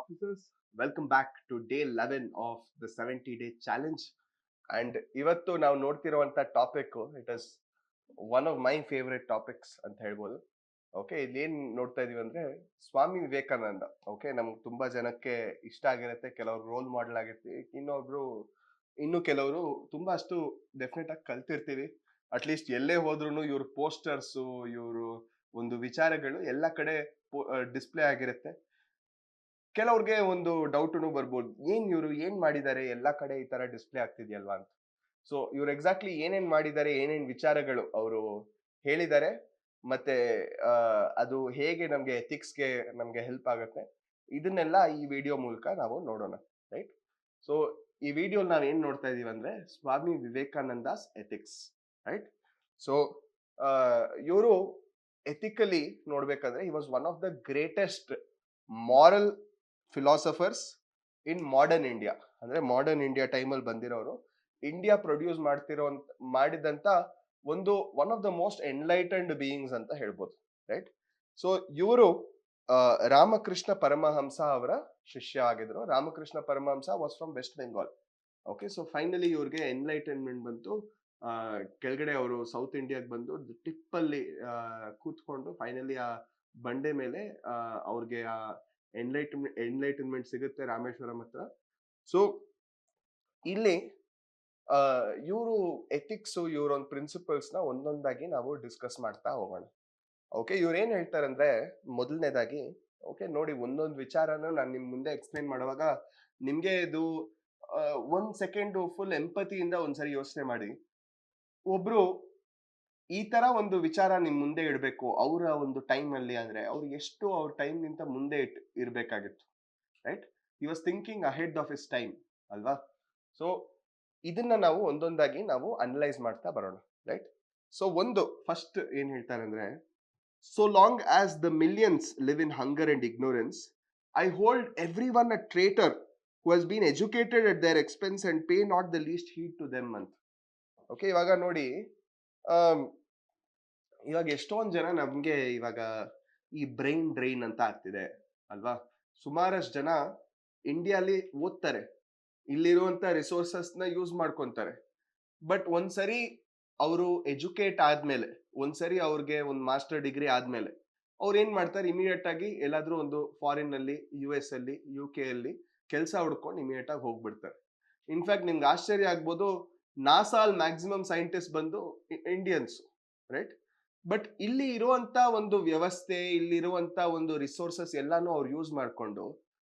officers. Welcome back to day 11 of the 70-day challenge. And ಇವತ್ತು ನಾವು ನೋಡ್ತಿರುವಂತ topic it is one of my favourite topics ಅಂತ ಹೇಳ್ಬೋದು. Okay, ಇಲ್ಲೇನ್ ನೋಡ್ತಾ ಇದೀವಿ ಅಂದ್ರೆ ಸ್ವಾಮಿ ವಿವೇಕಾನಂದ. ಓಕೆ, ನಮ್ಗೆ ತುಂಬಾ ಜನಕ್ಕೆ ಇಷ್ಟ ಆಗಿರುತ್ತೆ, ಕೆಲವರು ರೋಲ್ ಮಾಡೆಲ್ ಆಗಿರ್ತೀವಿ, ಇನ್ನು ಕೆಲವರು ತುಂಬಾ ಅಷ್ಟು ಡೆಫಿನೆಟ್ ಆಗಿ ಕಲ್ತಿರ್ತೀವಿ. ಅಟ್ಲೀಸ್ಟ್ ಎಲ್ಲೇ ಹೋದ್ರು ಇವ್ರ ಪೋಸ್ಟರ್ಸ್, ಇವರು ಒಂದು ವಿಚಾರಗಳು ಎಲ್ಲ ಕಡೆ ಡಿಸ್ಪ್ಲೇ ಆಗಿರುತ್ತೆ. ಕೆಲವ್ರಿಗೆ ಒಂದು ಡೌಟ್ನು ಬರ್ಬೋದು, ಇವ್ರು ಏನ್ ಮಾಡಿದ್ದಾರೆ, ಎಲ್ಲಾ ಕಡೆ ಈ ತರ ಡಿಸ್ಪ್ಲೇ ಆಗ್ತಿದ್ಯಲ್ವಾ ಅಂತ. ಸೊ ಇವ್ರು ಎಕ್ಸಾಕ್ಟ್ಲಿ ಏನೇನ್ ಮಾಡಿದ್ದಾರೆ, ಏನೇನ್ ವಿಚಾರಗಳು ಅವರು ಹೇಳಿದ್ದಾರೆ, ಮತ್ತೆ ಅದು ಹೇಗೆ ನಮ್ಗೆ ಎಥಿಕ್ಸ್ಗೆ ನಮ್ಗೆ ಹೆಲ್ಪ್ ಆಗುತ್ತೆ, ಇದನ್ನೆಲ್ಲ ಈ ವಿಡಿಯೋ ಮೂಲಕ ನಾವು ನೋಡೋಣ. ರೈಟ್. ಸೊ ಈ ವಿಡಿಯೋ ನಾವ್ ಏನ್ ನೋಡ್ತಾ ಇದೀವಿ ಅಂದ್ರೆ ಸ್ವಾಮಿ ವಿವೇಕಾನಂದಾಸ್ ಎಥಿಕ್ಸ್. ರೈಟ್. ಸೊ ಇವರು ಎಥಿಕಲಿ ನೋಡ್ಬೇಕಂದ್ರೆ he was one of the greatest moral philosophers in modern India. ಅಂದ್ರೆ ಮಾಡರ್ನ್ ಇಂಡಿಯಾ ಟೈಮಲ್ಲಿ ಬಂದಿರೋರು, ಇಂಡಿಯಾ ಪ್ರೊಡ್ಯೂಸ್ ಮಾಡಿದಂತ one of the most enlightened beings ಅಂತ ಹೇಳ್ಬೋದು. ರೈಟ್. ಸೊ ಇವರು ರಾಮಕೃಷ್ಣ ಪರಮಹಂಸ ಅವರ ಶಿಷ್ಯ ಆಗಿದ್ರು. Ramakrishna Paramahamsa was from West Bengal. Okay, so finally ಇವ್ರಿಗೆ ಎನ್ಲೈಟನ್ಮೆಂಟ್ ಬಂತು. ಕೆಳಗಡೆ ಅವರು ಸೌತ್ ಇಂಡಿಯಾಗೆ ಬಂದು ಟಿಪ್ ಅಲ್ಲಿ ಕೂತ್ಕೊಂಡು ಫೈನಲಿ ಆ ಬಂಡೆ ಮೇಲೆ ಅವ್ರಿಗೆ ಆ ಎನ್ಲೈಟನ್ಮೆಂಟ್ ಸಿಗುತ್ತೆ ರಾಮೇಶ್ವರಂ ಹತ್ರ. ಸೊ ಇಲ್ಲಿ ಇವರು ಎಥಿಕ್ಸ್, ಇವ್ರ ಒಂದು ಪ್ರಿನ್ಸಿಪಲ್ಸ್ ನ ಒಂದೊಂದಾಗಿ ನಾವು ಡಿಸ್ಕಸ್ ಮಾಡ್ತಾ ಹೋಗೋಣ. ಓಕೆ, ಇವ್ರು ಏನ್ ಹೇಳ್ತಾರಂದ್ರೆ ಮೊದಲನೇದಾಗಿ, ಓಕೆ ನೋಡಿ, ಒಂದೊಂದು ವಿಚಾರನ ನಾನು ನಿಮ್ ಮುಂದೆ ಎಕ್ಸ್ಪ್ಲೈನ್ ಮಾಡುವಾಗ ನಿಮ್ಗೆ ಇದು ಒಂದ್ ಸೆಕೆಂಡ್ ಫುಲ್ ಎಂಪತಿಯಿಂದ ಒಂದ್ಸರಿ ಯೋಚನೆ ಮಾಡಿ. ಒಬ್ರು ಈ ತರ ಒಂದು ವಿಚಾರ ನಿಮ್ ಮುಂದೆ ಇಡ್ಬೇಕು ಅವರ ಒಂದು ಟೈಮ್ ಅಲ್ಲಿ, ಅಂದ್ರೆ ಅವ್ರು ಎಷ್ಟು ಅವ್ರ ಟೈಮ್ ನಿಂತ ಮುಂದೆ ಇರ್ಬೇಕಾಗಿತ್ತು. Right. He was thinking ahead of his time ಅಲ್ವಾ. ಸೊ ಇದನ್ನ ನಾವು ಒಂದೊಂದಾಗಿ ನಾವು ಅನಲೈಸ್ ಮಾಡ್ತಾ ಬರೋಣ. ರೈಟ್. ಸೊ ಒಂದು ಫಸ್ಟ್ ಏನ್ ಹೇಳ್ತಾರೆ ಅಂದ್ರೆ, so long as the millions live in hunger and ignorance, I hold everyone a traitor who has been educated at their expense and pay not the least heed to them ಅಂತ. Okay, ಇವಾಗ ನೋಡಿ, ಇವಾಗ ಎಷ್ಟೊಂದು ಜನ ನಮ್ಗೆ ಇವಾಗ ಈ brain drain ಅಂತ ಆಗ್ತಿದೆ ಅಲ್ವಾ. ಸುಮಾರಷ್ಟು ಜನ ಇಂಡಿಯಾಲಿ ಓದ್ತಾರೆ, ಇಲ್ಲಿರುವಂತ ರಿಸೋರ್ಸಸ್ ನ ಯೂಸ್ ಮಾಡ್ಕೊಂತಾರೆ. ಬಟ್ ಒಂದ್ಸರಿ ಅವರು ಎಜುಕೇಟ್ ಆದ್ಮೇಲೆ, ಒಂದ್ಸರಿ ಅವ್ರಿಗೆ ಒಂದು ಮಾಸ್ಟರ್ ಡಿಗ್ರಿ ಆದ್ಮೇಲೆ ಅವ್ರು ಏನ್ ಮಾಡ್ತಾರೆ, ಇಮಿಡಿಯೇಟ್ ಆಗಿ ಎಲ್ಲಾದ್ರೂ ಒಂದು ಫಾರಿನ್ ಅಲ್ಲಿ, US ಅಲ್ಲಿ, UK ಅಲ್ಲಿ ಕೆಲಸ ಹುಡ್ಕೊಂಡು ಇಮಿಡಿಯೇಟ್ ಆಗಿ ಹೋಗ್ಬಿಡ್ತಾರೆ. ಇನ್ಫ್ಯಾಕ್ಟ್ ನಿಮ್ಗೆ ಆಶ್ಚರ್ಯ ಆಗ್ಬೋದು, ನಾಸಾ ಅಲ್ಲಿ ಮ್ಯಾಕ್ಸಿಮಮ್ ಸೈಂಟಿಸ್ಟ್ ಬಂದು ಇಂಡಿಯನ್ಸ್. ರೈಟ್. ಬಟ್ ಇಲ್ಲಿ ಇರುವಂತ ಒಂದು ವ್ಯವಸ್ಥೆ, ಇಲ್ಲಿರುವಂತ ಒಂದು ರಿಸೋರ್ಸಸ್ ಎಲ್ಲಾನು ಅವ್ರು ಯೂಸ್ ಮಾಡ್ಕೊಂಡು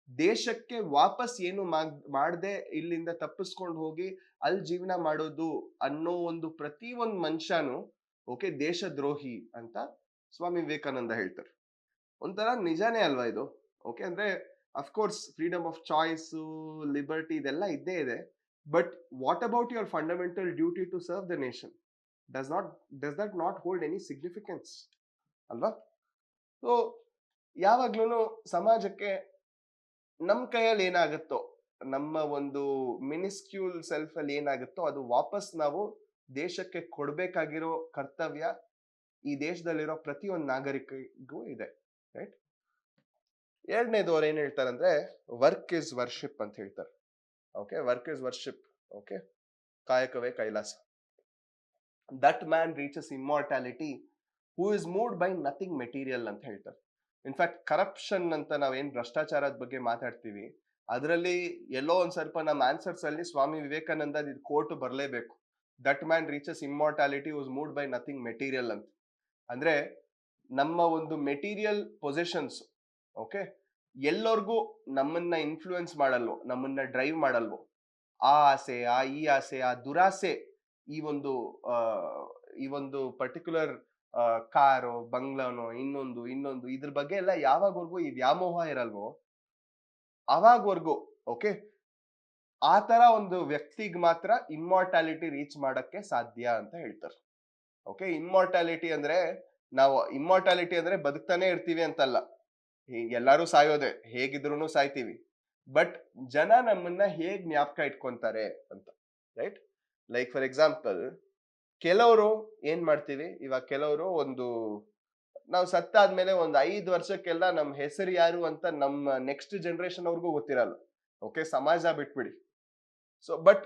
ದೇಶಕ್ಕೆ ವಾಪಸ್ ಏನು ಮಾಡದೆ ಇಲ್ಲಿಂದ ತಪ್ಪಿಸ್ಕೊಂಡು ಹೋಗಿ ಅಲ್ಲಿ ಜೀವನ ಮಾಡೋದು ಅನ್ನೋ ಒಂದು ಪ್ರತಿ ಒಂದು ಮನುಷ್ಯನು ಓಕೆ ದೇಶ ದ್ರೋಹಿ ಅಂತ ಸ್ವಾಮಿ ವಿವೇಕಾನಂದ ಹೇಳ್ತಾರೆ. ಒಂಥರ ನಿಜಾನೇ ಅಲ್ವಾ ಇದು. ಓಕೆ, ಅಂದ್ರೆ of course freedom of choice, liberty ಇದೆಲ್ಲ ಇದ್ದೇ ಇದೆ. But what about your fundamental duty to serve the nation? Does that not hold any significance ಅಲ್ವಾ? ಸೊ ಯಾವಾಗ್ಲೂ ಸಮಾಜಕ್ಕೆ ನಮ್ ಕೈಯಲ್ಲಿ ಏನಾಗುತ್ತೋ, ನಮ್ಮ ಒಂದು ಮಿನಿಸ್ಕ್ಯೂಲ್ ಸೆಲ್ಫ್ ಅಲ್ಲಿ ಏನಾಗುತ್ತೋ ಅದು ವಾಪಸ್ ನಾವು ದೇಶಕ್ಕೆ ಕೊಡ್ಬೇಕಾಗಿರೋ ಕರ್ತವ್ಯ ಈ ದೇಶದಲ್ಲಿರೋ ಪ್ರತಿಯೊಂದು ನಾಗರಿಕರಿಗೂ ಇದೆ. ರೈಟ್. ಎರಡನೇದು ಅವ್ರು ಏನ್ ಹೇಳ್ತಾರಂದ್ರೆ ವರ್ಕ್ ಇಸ್ ವರ್ಷಿಪ್ ಅಂತ ಹೇಳ್ತಾರೆ. Okay, work is worship. Okay, ಕಾಯಕವೇ ಕೈಲಾಸ. That man reaches immortality who is moved by nothing material ಅಂತ ಹೇಳ್ತಾರೆ. ಇನ್ಫ್ಯಾಕ್ಟ್ ಕರಪ್ಷನ್ ಅಂತ ನಾವೇನ್ ಭ್ರಷ್ಟಾಚಾರದ ಬಗ್ಗೆ ಮಾತಾಡ್ತೀವಿ, ಅದರಲ್ಲಿ ಎಲ್ಲೋ ಒಂದ್ ಸ್ವಲ್ಪ ನಮ್ಮ ಆನ್ಸರ್ಸ್ ಅಲ್ಲಿ ಸ್ವಾಮಿ ವಿವೇಕಾನಂದ ಇದು ಕೋಟ್ ಬರಲೇಬೇಕು. That man reaches immortality was moved by nothing material ಅಂತ. ಅಂದ್ರೆ ನಮ್ಮ ಒಂದು ಮೆಟೀರಿಯಲ್ ಪೊಸಿಷನ್ಸ್ ಓಕೆ ಎಲ್ಲರಿಗೂ ನಮ್ಮನ್ನ ಇನ್ಫ್ಲೂಯೆನ್ಸ್ ಮಾಡಲ್ವೋ, ನಮ್ಮನ್ನ ಡ್ರೈವ್ ಮಾಡಲ್ವೋ, ಆ ಆಸೆ, ಈ ಆಸೆ, ಆ ದುರಾಸೆ, ಈ ಒಂದು ಪರ್ಟಿಕ್ಯುಲರ್ ಕಾರೋ, ಬಂಗ್ಲಾನೋ, ಇನ್ನೊಂದು ಇದ್ರ ಬಗ್ಗೆ ಎಲ್ಲ ಯಾವಾಗವರೆಗೂ ಈ ವ್ಯಾಮೋಹ ಇರಲ್ವೋ ಅವಾಗವರೆಗೂ ಓಕೆ ಆ ತರ ಒಂದು ವ್ಯಕ್ತಿಗೆ ಮಾತ್ರ ಇಮ್ಮಾರ್ಟಾಲಿಟಿ ರೀಚ್ ಮಾಡಕ್ಕೆ ಸಾಧ್ಯ ಅಂತ ಹೇಳ್ತಾರೆ. ಓಕೆ, ಇಮ್ಮಾರ್ಟಾಲಿಟಿ ಅಂದ್ರೆ ಬದುಕ್ತಾನೆ ಇರ್ತೀವಿ ಅಂತಲ್ಲ, ಎಲ್ಲಾರು ಸಾಯೋದೆ, ಹೇಗಿದ್ರು ಸಾಯ್ತೀವಿ. ಬಟ್ ಜನ ನಮ್ಮನ್ನ ಹೇಗ್ ಜ್ಞಾಪಕ ಇಟ್ಕೊಂತಾರೆ ಅಂತ. ರೈಟ್. ಲೈಕ್ ಫಾರ್ ಎಕ್ಸಾಂಪಲ್, ಕೆಲವರು ಏನ್ ಮಾಡ್ತೀವಿ, ಇವಾಗ ಕೆಲವರು ಒಂದು ನಾವು ಸತ್ತಾದ್ಮೇಲೆ ಒಂದ್ 5 ವರ್ಷಕ್ಕೆಲ್ಲ ನಮ್ ಹೆಸರು ಯಾರು ಅಂತ ನಮ್ಮ ನೆಕ್ಸ್ಟ್ ಜನರೇಷನ್ ಅವ್ರಿಗೂ ಗೊತ್ತಿರಲ್ಲ. ಓಕೆ, ಸಮಾಜ ಬಿಟ್ಬಿಡಿ. ಸೊ ಬಟ್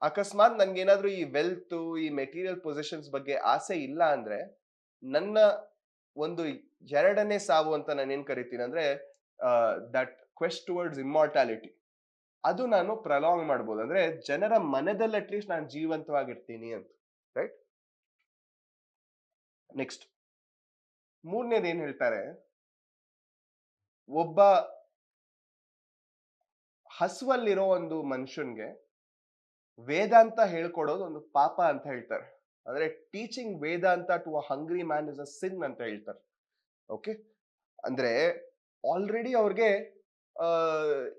ಅಕಸ್ಮಾತ್ ನನ್ಗೇನಾದ್ರೂ ಈ ವೆಲ್ತ್, ಈ ಮೆಟೀರಿಯಲ್ ಪೊಸಿಷನ್ಸ್ ಬಗ್ಗೆ ಆಸೆ ಇಲ್ಲ ಅಂದ್ರೆ, ನನ್ನ ಒಂದು ಎರಡನೇ ಸಾವು ಅಂತ ನಾನು ಏನ್ ಕರಿತೀನಿ ಅಂದ್ರೆ, ದಟ್ ಕ್ವೆಸ್ಟ್ ಟುವರ್ಡ್ಸ್ ಇಮ್ಮಾರ್ಟಾಲಿಟಿ, ಅದು ನಾನು ಪ್ರಲಾಂಗ್ ಮಾಡ್ಬೋದು. ಅಂದ್ರೆ ಜನರ ಮನದಲ್ಲಿ ಅಟ್ಲೀಸ್ಟ್ ನಾನು ಜೀವಂತವಾಗಿರ್ತೀನಿ ಅಂತ. ರೈಟ್. ನೆಕ್ಸ್ಟ್, ಮೂರನೇದು ಏನ್ ಹೇಳ್ತಾರೆ, ಒಬ್ಬ ಹಸುವಲ್ಲಿರೋ ಒಂದು ಮನುಷ್ಯನ್ಗೆ ವೇದಾಂತ ಹೇಳ್ಕೊಡೋದು ಒಂದು ಪಾಪ ಅಂತ ಹೇಳ್ತಾರೆ. ಅಂದ್ರೆ teaching Vedanta to a hungry man is a sin ಅಂತ ಹೇಳ್ತಾರೆ. ಓಕೆ, ಅಂದ್ರೆ ಆಲ್ರೆಡಿ ಅವ್ರಿಗೆ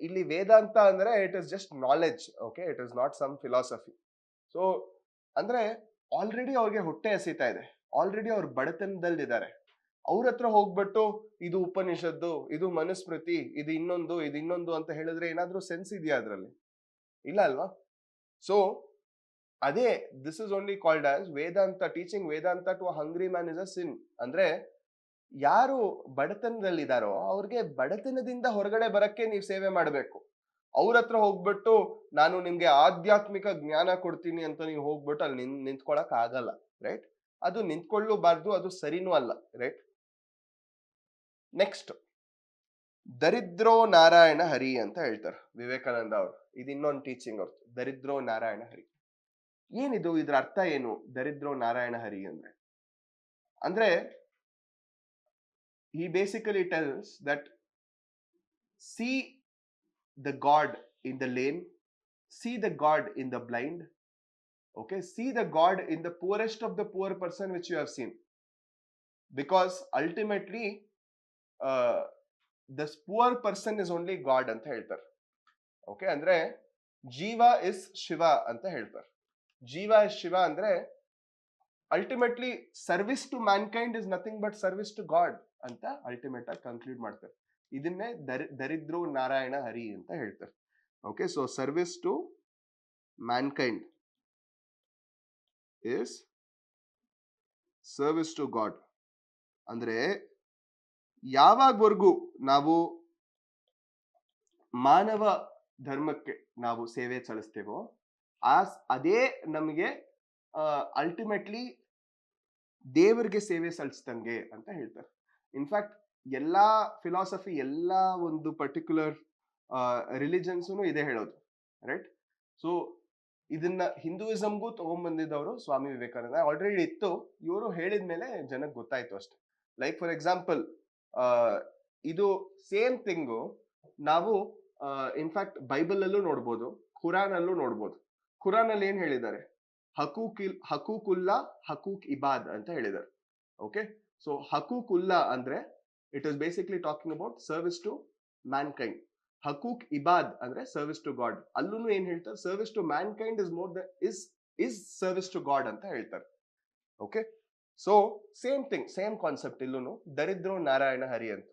ಇಲ್ಲಿ ವೇದಾಂತ ಅಂದ್ರೆ it is just knowledge. Okay, it is not some philosophy. So ಅಂದ್ರೆ ಆಲ್ರೆಡಿ ಅವ್ರಿಗೆ ಹೊಟ್ಟೆ ಹಸಿತಾ ಇದೆ, ಆಲ್ರೆಡಿ ಅವ್ರು ಬಡತನದಲ್ಲಿದ್ದಾರೆ. ಅವ್ರ ಹತ್ರ ಹೋಗ್ಬಿಟ್ಟು ಇದು ಉಪನಿಷತ್ತು, ಇದು ಮನುಸ್ಮೃತಿ, ಇದು ಇನ್ನೊಂದು ಅಂತ ಹೇಳಿದ್ರೆ ಏನಾದ್ರೂ ಸೆನ್ಸ್ ಇದೆಯಾ ಅದ್ರಲ್ಲಿ? ಇಲ್ಲ ಅಲ್ವಾ? ಸೊ ಅದೇ this is only called as Vedanta. Teaching Vedanta to a hungry man is a sin. ಅಂದ್ರೆ ಯಾರು ಬಡತನದಲ್ಲಿದ್ದಾರೋ ಅವ್ರಿಗೆ ಬಡತನದಿಂದ ಹೊರಗಡೆ ಬರಕ್ಕೆ ನೀವು ಸೇವೆ ಮಾಡಬೇಕು. ಅವ್ರ ಹತ್ರ ಹೋಗ್ಬಿಟ್ಟು ನಾನು ನಿಮ್ಗೆ ಆಧ್ಯಾತ್ಮಿಕ ಜ್ಞಾನ ಕೊಡ್ತೀನಿ ಅಂತ ನೀವು ಹೋಗ್ಬಿಟ್ಟು ಅಲ್ಲಿ ನಿಂತ್ಕೊಳಕ್ ಆಗಲ್ಲ. ರೈಟ್. ಅದು ನಿಂತ್ಕೊಳ್ಳಬಾರ್ದು, ಅದು ಸರಿನೂ ಅಲ್ಲ. ರೈಟ್. ನೆಕ್ಸ್ಟ್, ದರಿದ್ರೋ ನಾರಾಯಣ ಹರಿ ಅಂತ ಹೇಳ್ತಾರೆ ವಿವೇಕಾನಂದ ಅವರು. ಇದು ಇನ್ನೊಂದು ಟೀಚಿಂಗ್ ಅವ್ರದ್ದು, ದರಿದ್ರೋ ನಾರಾಯಣ ಹರಿ. ಏನಿದು, ಇದ್ರ ಅರ್ಥ ಏನು, ದರಿದ್ರೋ ನಾರಾಯಣ ಹರಿ ಅಂದ್ರೆ? ಅಂದ್ರೆ he basically tells that see the God in the lame, see the God in the blind, okay, see the God in the poorest of the poor person which you have seen, because ultimately this poor person is only God ಅಂತ ಹೇಳ್ತಾರೆ. Okay, ಅಂದ್ರೆ ಜೀವ is Shiva ಅಂತ ಹೇಳ್ತಾರೆ. ಜೀವ is Shiva ಅಂದ್ರೆ ultimately service to mankind is nothing but service to god ಅಂತ ultimate ಆಗಿ ಕನ್ಕ್ಲೂಡ್ ಮಾಡ್ತಾರೆ. ಇದನ್ನೇ ದರಿದ್ರು ನಾರಾಯಣ ಹರಿ ಅಂತ ಹೇಳ್ತಾರೆ. Okay, so service to mankind is service to god. ಅಂದ್ರೆ ಯಾವಾಗವರೆಗೂ ನಾವು ಮಾನವ ಧರ್ಮಕ್ಕೆ ನಾವು ಸೇವೆ ಸಲ್ಲಿಸ್ತೇವೋ ಅದೇ ನಮಗೆ ಅಲ್ಟಿಮೇಟ್ಲಿ ದೇವರಿಗೆ ಸೇವೆ ಸಲ್ಲಿಸ್ದಂಗೆ ಅಂತ ಹೇಳ್ತಾರೆ. ಇನ್ಫ್ಯಾಕ್ಟ್ ಎಲ್ಲಾ ಫಿಲಾಸಫಿ, ಎಲ್ಲಾ ಒಂದು ಪರ್ಟಿಕ್ಯುಲರ್ ರಿಲಿಜನ್ಸ್ನು ಇದೇ ಹೇಳೋದು. ರೈಟ್. ಸೊ ಇದನ್ನ ಹಿಂದೂಯಿಸಮ್ಗೂ ತಗೊಂಡ್ಬಂದಿದ್ದವರು ಸ್ವಾಮಿ ವಿವೇಕಾನಂದ. ಆಲ್ರೆಡಿ ಇತ್ತು, ಇವರು ಹೇಳಿದ್ಮೇಲೆ ಜನಕ್ಕೆ ಗೊತ್ತಾಯ್ತು ಅಷ್ಟೇ. ಲೈಕ್ ಫಾರ್ ಎಕ್ಸಾಂಪಲ್, ಇದು ಸೇಮ್ ಥಿಂಗು ನಾವು ಇನ್ಫ್ಯಾಕ್ಟ್ ಬೈಬಲ್ ಅಲ್ಲೂ ನೋಡ್ಬೋದು, ಖುರಾನ್ ಅಲ್ಲೂ ನೋಡ್ಬೋದು. ಖುರಾನ್ ಅಲ್ಲಿ ಏನ್ ಹೇಳಿದ್ದಾರೆ, ಹಕೂಕುಲ್ಲಾ ಹಕೂಕ್ ಇಬಾದ್ ಅಂತ ಹೇಳಿದ್ದಾರೆ. ಓಕೆ, ಸೊ ಹಕೂಕುಲ್ಲಾ ಅಂದ್ರೆ it is basically talking about service to mankind. ಹಕೂಕ್ ಇಬಾದ್ ಅಂದ್ರೆ ಸರ್ವಿಸ್ ಟು ಗಾಡ್. ಅಲ್ಲೂ ಏನ್ ಹೇಳ್ತಾರೆ, service to mankind is more is service to god ಅಂತ ಹೇಳ್ತಾರೆ. Okay, so same thing, same concept ಇಲ್ಲೂ, ದರಿದ್ರೋ ನಾರಾಯಣ ಹರಿ ಅಂತ.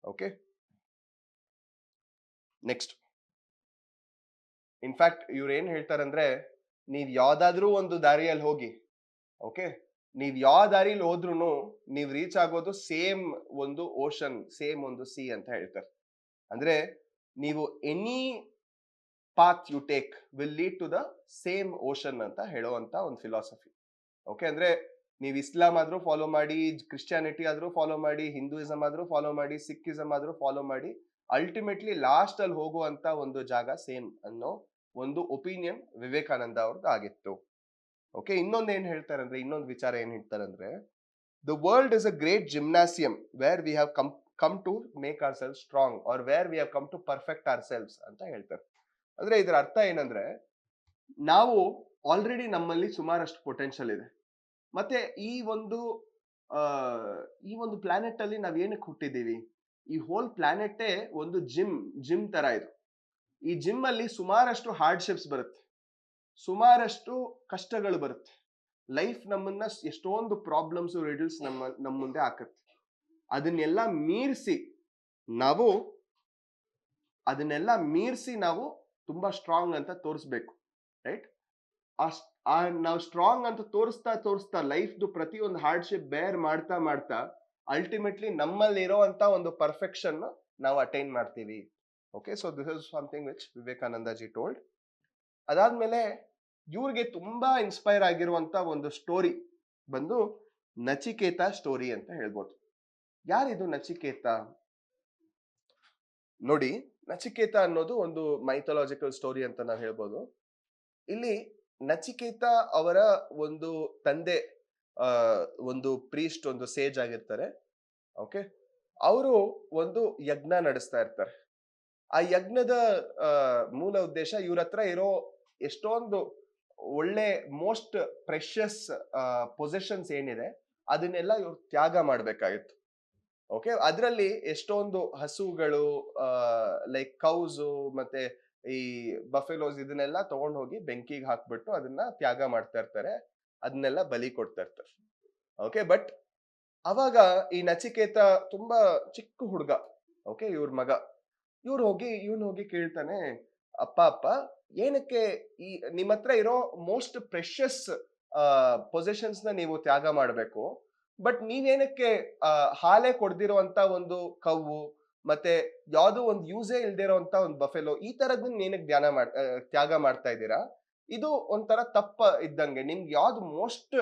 ಓಕೆ, ನೆಕ್ಸ್ಟ್, ಇನ್ಫ್ಯಾಕ್ಟ್ ಇವ್ರು ಏನ್ ಹೇಳ್ತಾರಂದ್ರೆ, ನೀವ್ ಯಾವ್ದಾದ್ರೂ ಒಂದು ದಾರಿಯಲ್ಲಿ ಹೋಗಿ, ಓಕೆ, ನೀವ್ ಯಾವ ದಾರಿಲಿ ಹೋದ್ರು ನೀವ್ ರೀಚ್ ಆಗೋದು ಸೇಮ್ ಒಂದು ಓಷನ್, ಸೇಮ್ ಒಂದು ಸಿ ಅಂತ ಹೇಳ್ತಾರೆ. ಅಂದ್ರೆ ನೀವು any path you take will lead to the same ocean ಅಂತ ಹೇಳುವಂತ ಒಂದು ಫಿಲಾಸಫಿ. ಓಕೆ, ಅಂದ್ರೆ ನೀವು ಇಸ್ಲಾಂ ಆದ್ರೂ ಫಾಲೋ ಮಾಡಿ, ಕ್ರಿಶ್ಚಿಯಾನಿಟಿ ಆದ್ರೂ ಫಾಲೋ ಮಾಡಿ, ಹಿಂದೂಯಿಸಮ್ ಆದ್ರೂ ಫಾಲೋ ಮಾಡಿ, ಸಿಕ್ಕಿಸಮ್ ಆದ್ರೂ ಫಾಲೋ ಮಾಡಿ, ಅಲ್ಟಿಮೇಟ್ಲಿ ಲಾಸ್ಟ್ ಅಲ್ಲಿ ಹೋಗುವಂತ ಒಂದು ಜಾಗ ಸೇಮ್ ಅನ್ನೋ ಒಂದು ಒಪಿನಿಯನ್ ವಿವೇಕಾನಂದ ಅವ್ರದ್ದು ಆಗಿತ್ತು. ಓಕೆ, ಇನ್ನೊಂದು ಏನ್ ಹೇಳ್ತಾರೆ ಅಂದ್ರೆ, ಇನ್ನೊಂದು ವಿಚಾರ ಏನ್ ಹೇಳ್ತಾರೆ ಅಂದ್ರೆ, the world is a great gymnasium where we have come to make our selves strong or where we have come to perfect our selves ಅಂತ ಹೇಳ್ತಾರೆ. ಅಂದ್ರೆ ಇದರ ಅರ್ಥ ಏನಂದ್ರೆ, ನಾವು ಆಲ್ರೆಡಿ ನಮ್ಮಲ್ಲಿ ಸುಮಾರಷ್ಟು ಪೊಟೆನ್ಶಿಯಲ್ ಇದೆ. ಮತ್ತೆ ಈ ಒಂದು ಪ್ಲಾನೆಟ್ ಅಲ್ಲಿ ನಾವ್ ಏನಕ್ಕೆ ಹುಟ್ಟಿದೀವಿ, ಈ ಹೋಲ್ ಪ್ಲಾನೆಟ್ ಒಂದು ಜಿಮ್ ತರ ಇದು. ಈ ಜಿಮ್ ಅಲ್ಲಿ ಸುಮಾರಷ್ಟು ಹಾರ್ಡ್ಶಿಪ್ಸ್ ಬರುತ್ತೆ, ಸುಮಾರಷ್ಟು ಕಷ್ಟಗಳು ಬರುತ್ತೆ. ಲೈಫ್ ನಮ್ಮನ್ನ ಎಷ್ಟೊಂದು ಪ್ರಾಬ್ಲಮ್ಸ್, ರಿಡಲ್ಸ್ ನಮ್ಮ ಮುಂದೆ ಹಾಕತ್ತೆ. ಅದನ್ನೆಲ್ಲ ಮೀರಿಸಿ ನಾವು ತುಂಬಾ ಸ್ಟ್ರಾಂಗ್ ಅಂತ ತೋರಿಸ್ಬೇಕು. ರೈಟ್. ನಾವು ಸ್ಟ್ರಾಂಗ್ ಅಂತ ತೋರಿಸ್ತಾ ಲೈಫ್ದು ಪ್ರತಿಯೊಂದು ಹಾರ್ಡ್ಶಿಪ್ ಬೇರ್ ಮಾಡ್ತಾ ಅಲ್ಟಿಮೇಟ್ಲಿ ನಮ್ಮಲ್ಲಿ ಇರೋಂತ ಒಂದು ಪರ್ಫೆಕ್ಷನ್ ನಾವು ಅಟೈನ್ ಮಾಡ್ತೀವಿ. Okay, so this is something which Vivekananda G told. ಅದಾದ್ಮೇಲೆ ಇವ್ರಿಗೆ ತುಂಬಾ ಇನ್ಸ್ಪೈರ್ ಆಗಿರುವಂತ ಒಂದು ಸ್ಟೋರಿ ಬಂದು ನಚಿಕೇತ ಸ್ಟೋರಿ ಅಂತ ಹೇಳ್ಬೋದು. ಯಾರಿದು ನಚಿಕೇತ? ನೋಡಿ, ನಚಿಕೇತ ಅನ್ನೋದು ಒಂದು ಮೈಥಾಲಜಿಕಲ್ ಸ್ಟೋರಿ ಅಂತ ನಾವು ಹೇಳ್ಬೋದು. ಇಲ್ಲಿ ನಚಿಕೇತ ಅವರ ಒಂದು ತಂದೆ ಒಂದು ಪ್ರೀಸ್ಟ್, ಒಂದು ಸೇಜ್ ಆಗಿರ್ತಾರೆ. ಓಕೆ, ಅವರು ಒಂದು ಯಜ್ಞ ನಡೆಸ್ತಾ ಇರ್ತಾರೆ. ಆ ಯಜ್ಞದ ಮೂಲ ಉದ್ದೇಶ ಇವ್ರ ಹತ್ರ ಇರೋ ಎಷ್ಟೊಂದು ಒಳ್ಳೆ ಮೋಸ್ಟ್ ಪ್ರೆಷಸ್ ಪೊಸೆಷನ್ಸ್ ಏನಿದೆ ಅದನ್ನೆಲ್ಲ ಇವ್ರು ತ್ಯಾಗ ಮಾಡ್ಬೇಕಾಗಿತ್ತು. ಓಕೆ, ಅದರಲ್ಲಿ ಎಷ್ಟೊಂದು ಹಸುಗಳು, ಲೈಕ್ ಕೌಸು ಮತ್ತೆ ಈ ಬಫೆಲೋಸ್ ಇದನ್ನೆಲ್ಲ ತಗೊಂಡ್ ಹೋಗಿ ಬೆಂಕಿಗೆ ಹಾಕ್ಬಿಟ್ಟು ಅದನ್ನ ತ್ಯಾಗ ಮಾಡ್ತಾ ಇರ್ತಾರೆ, ಅದನ್ನೆಲ್ಲ ಬಲಿ ಕೊಡ್ತಾ ಇರ್ತಾರೆ. ಓಕೆ, ಬಟ್ ಅವಾಗ ಈ ನಚಿಕೇತ ತುಂಬಾ ಚಿಕ್ಕ ಹುಡುಗ. ಓಕೆ, ಇವ್ರ ಮಗ. ಇವನ್ ಹೋಗಿ ಕೇಳ್ತಾನೆ, ಅಪ್ಪ ಏನಕ್ಕೆ ಈ ನಿಮ್ಮ ಹತ್ರ ಇರೋ ಮೋಸ್ಟ್ ಪ್ರೆಷಸ್ ಪೊಸೆಷನ್ಸ್ ನ ನೀವು ತ್ಯಾಗ ಮಾಡ್ಬೇಕು, ಬಟ್ ನೀವೇನಕ್ಕೆ ಹಾಲೆ ಕೊಡ್ದಿರೋಂತ ಒಂದು ಕವ್ವು ಮತ್ತೆ ಯಾವ್ದೋ ಒಂದು ಯೂಸೇ ಇಲ್ದಿರೋಂತ ಒಂದು ಬಫೆಲೋ ಈ ತರದನ್ನ ಏನಕ್ಕೆ ತ್ಯಾಗ ಮಾಡ್ತಾ ಇದ್ದೀರಾ? ಇದು ಒಂಥರ ತಪ್ಪ ಇದ್ದಂಗೆ. ನಿಮ್ಗೆ ಯಾವ್ದು ಮೋಸ್ಟ್